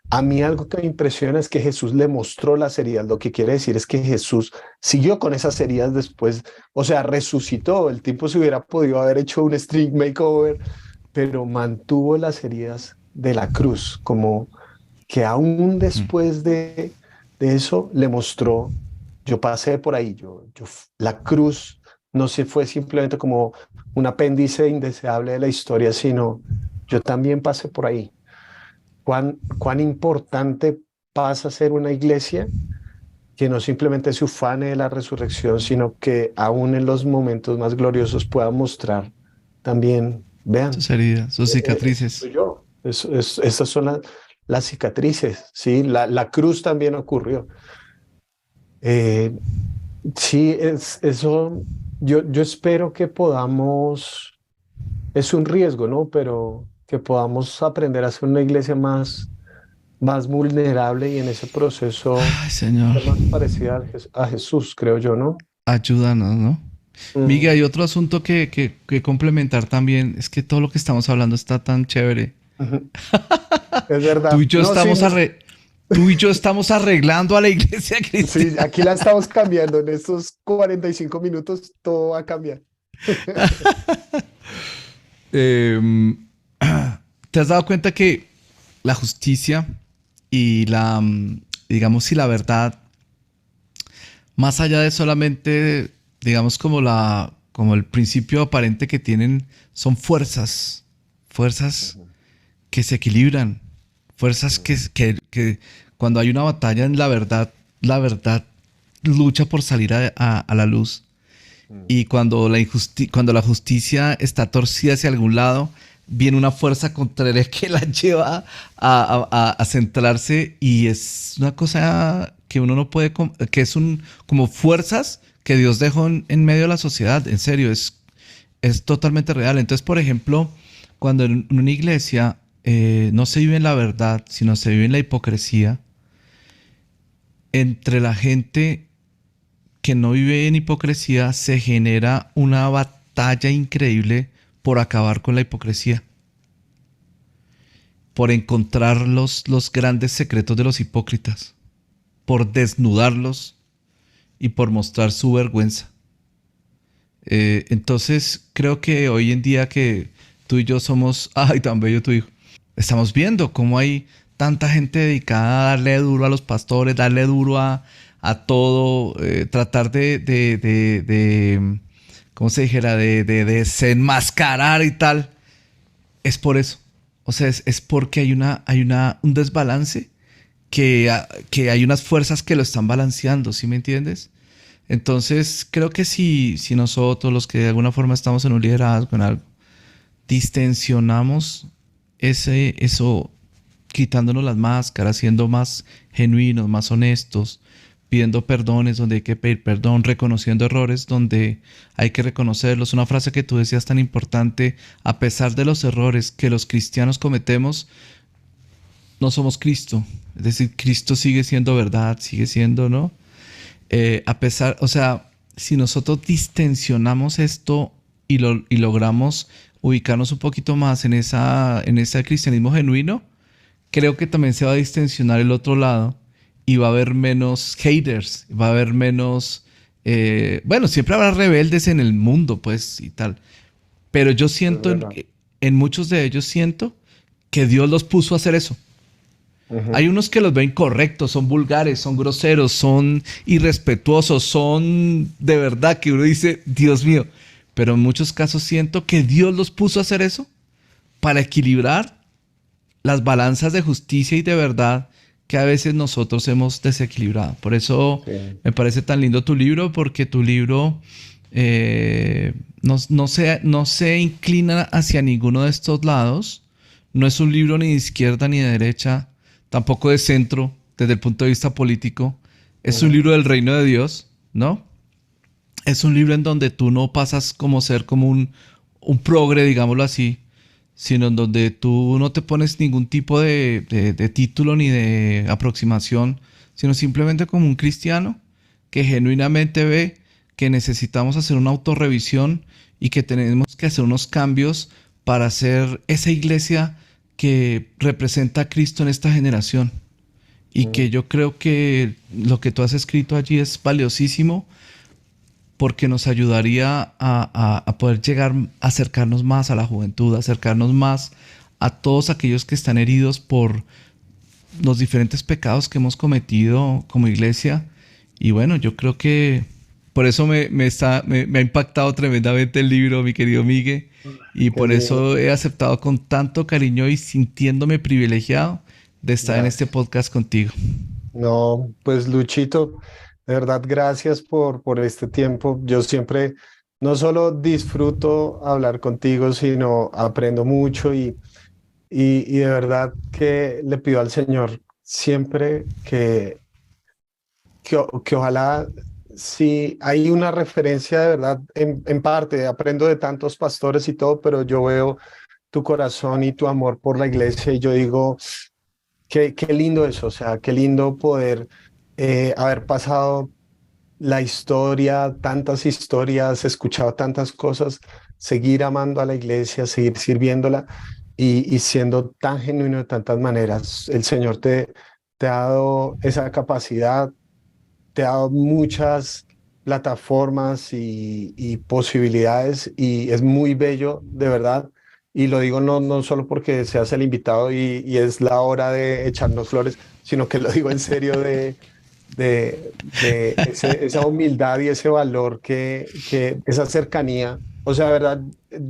A mí algo que me impresiona es que Jesús le mostró las heridas. Lo que quiere decir es que Jesús siguió con esas heridas después, o sea, resucitó. El tipo se hubiera podido haber hecho un street makeover, pero mantuvo las heridas de la cruz, como que aún Mm. después de eso le mostró, yo pasé por ahí, la cruz no se fue simplemente como un apéndice indeseable de la historia, sino yo también pasé por ahí. Cuán importante pasa a ser una iglesia que no simplemente se ufane de la resurrección, sino que aún en los momentos más gloriosos pueda mostrar también, vean, Sus heridas, sus soy cicatrices. yo. Esas son las cicatrices, ¿sí? La cruz también ocurrió. Eh, sí, eso, yo espero que podamos, es un riesgo, ¿no? Pero que podamos aprender a ser una iglesia más vulnerable y en ese proceso Ay, Señor, ser más parecida a Jesús, creo yo, ¿no? ayúdanos, ¿no? Mm, Miguel, hay otro asunto que complementar también. Es que todo lo que estamos hablando está tan chévere. ujú. Es Tú verdad. y yo No, sí, estamos tú y yo estamos arreglando a la iglesia sí, cristiana. aquí la estamos cambiando. En estos 45 minutos todo va a cambiar. Em, ¿Te has dado cuenta que la justicia y digamos, y la verdad, más allá de solamente, digamos, como el principio aparente que tienen, son fuerzas Ujú, que se equilibran, fuerzas ujú, que cuando hay una batalla en la verdad lucha por salir a la luz. ujú. Y cuando la justicia está torcida hacia algún lado, viene una fuerza contraria que la lleva a centrarse y es una cosa que uno no puede, que es como fuerzas que Dios dejó en medio de la sociedad, en serio, es totalmente real. Entonces, por ejemplo, cuando en una iglesia no se vive en la verdad, sino se vive en la hipocresía, entre la gente que no vive en hipocresía se genera una batalla increíble por acabar con la hipocresía, por encontrar los grandes secretos de los hipócritas, por desnudarlos y por mostrar su vergüenza. Entonces creo que hoy en día que tú y yo somos, ay, tan bello tu hijo, estamos viendo cómo hay tanta gente dedicada a darle duro a los pastores, darle duro a todo, tratar de, ¿cómo se dijera? De desenmascarar y tal. Es por eso. O sea, es porque un desbalance que hay unas fuerzas que lo están balanceando, ¿sí me entiendes? Entonces, creo que si nosotros, los que de alguna forma estamos en un liderazgo, en algo, distensionamos eso, quitándonos las máscaras, siendo más genuinos, más honestos, pidiendo perdones donde hay que pedir perdón, reconociendo errores donde hay que reconocerlos. Una frase que tú decías tan importante: a pesar de los errores que los cristianos cometemos, no somos Cristo. Es decir, Cristo sigue siendo verdad, sigue siendo, ¿no? A pesar, o sea, si nosotros distensionamos esto y logramos ubicarnos un poquito más en ese cristianismo genuino, creo que también se va a distensionar el otro lado y va a haber menos haters, va a haber menos, bueno, siempre habrá rebeldes en el mundo, pues, y tal. Pero yo Es siento, verdad. en muchos de ellos siento que Dios los puso a hacer eso. Hay Ujú. unos que los ven correctos, son vulgares, son groseros, son irrespetuosos, son de verdad que uno dice, Dios mío. Pero en muchos casos siento que Dios los puso a hacer eso para equilibrar las balanzas de justicia y de verdad que a veces nosotros hemos desequilibrado. Por eso Sí. me parece tan lindo tu libro, porque tu libro no se inclina hacia ninguno de estos lados. No es un libro ni de izquierda ni de derecha, tampoco de centro desde el punto de vista político. Es un Ujú. libro del reino de Dios, ¿no? Es un libro en donde tú no pasas como ser como un progre, digámoslo así, sino en donde tú no te pones ningún tipo de título ni de aproximación, sino simplemente como un cristiano que genuinamente ve que necesitamos hacer una autorrevisión y que tenemos que hacer unos cambios para ser esa iglesia que representa a Cristo en esta generación. Y que Ujú. yo creo que lo que tú has escrito allí es valiosísimo porque nos ayudaría a poder llegar, a acercarnos más a la juventud, a acercarnos más a todos aquellos que están heridos por los diferentes pecados que hemos cometido como iglesia. Y bueno, yo creo que por eso me ha impactado tremendamente el libro, mi querido Migue, y Qué por lindo. eso he aceptado con tanto cariño y sintiéndome privilegiado de estar en este Gracias. podcast contigo. No, pues Luchito, de verdad, gracias por este tiempo. Yo siempre no solo disfruto hablar contigo, sino aprendo mucho y de verdad que le pido al Señor siempre que ojalá, si hay una referencia de verdad, en parte, aprendo de tantos pastores y todo, pero yo veo tu corazón y tu amor por la iglesia y yo digo, qué lindo eso, o sea, qué lindo poder haber pasado la historia, tantas historias, escuchado tantas cosas, seguir amando a la iglesia, seguir sirviéndola y siendo tan genuino de tantas maneras. El Señor te ha dado esa capacidad, te ha dado muchas plataformas y posibilidades y es muy bello, de verdad. Y lo digo no solo porque seas el invitado y es la hora de echarnos flores, sino que lo digo en serio de esa humildad y ese valor esa cercanía. O sea, de verdad,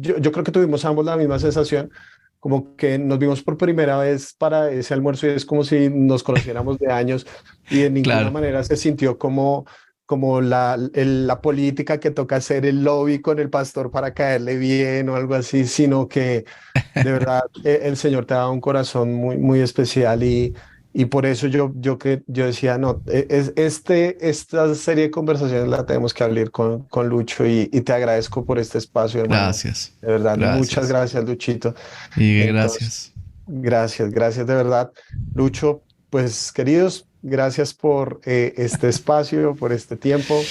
yo creo que tuvimos ambos la misma sensación, como que nos vimos por primera vez para ese almuerzo y es como si nos conociéramos de años y de ninguna Claro. manera se sintió como la política que toca hacer el lobby con el pastor para caerle bien o algo así, sino que de verdad el Señor te ha dado un corazón muy especial y por eso yo decía, no, esta serie de conversaciones la tenemos que abrir con Lucho y te agradezco por este espacio, hermano. Gracias. De verdad, muchas Gracias. gracias, Luchito. Migue, Entonces, gracias. gracias de verdad. Lucho, pues queridos, gracias por este espacio, por este tiempo.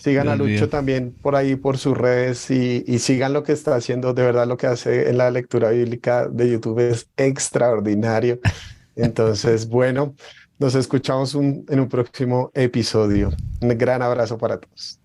Sigan a Dios mío. Lucho también por ahí, por sus redes y sigan lo que está haciendo. De verdad, lo que hace en la lectura bíblica de YouTube es extraordinario. Entonces, bueno, nos escuchamos en un próximo episodio. Un gran abrazo para todos.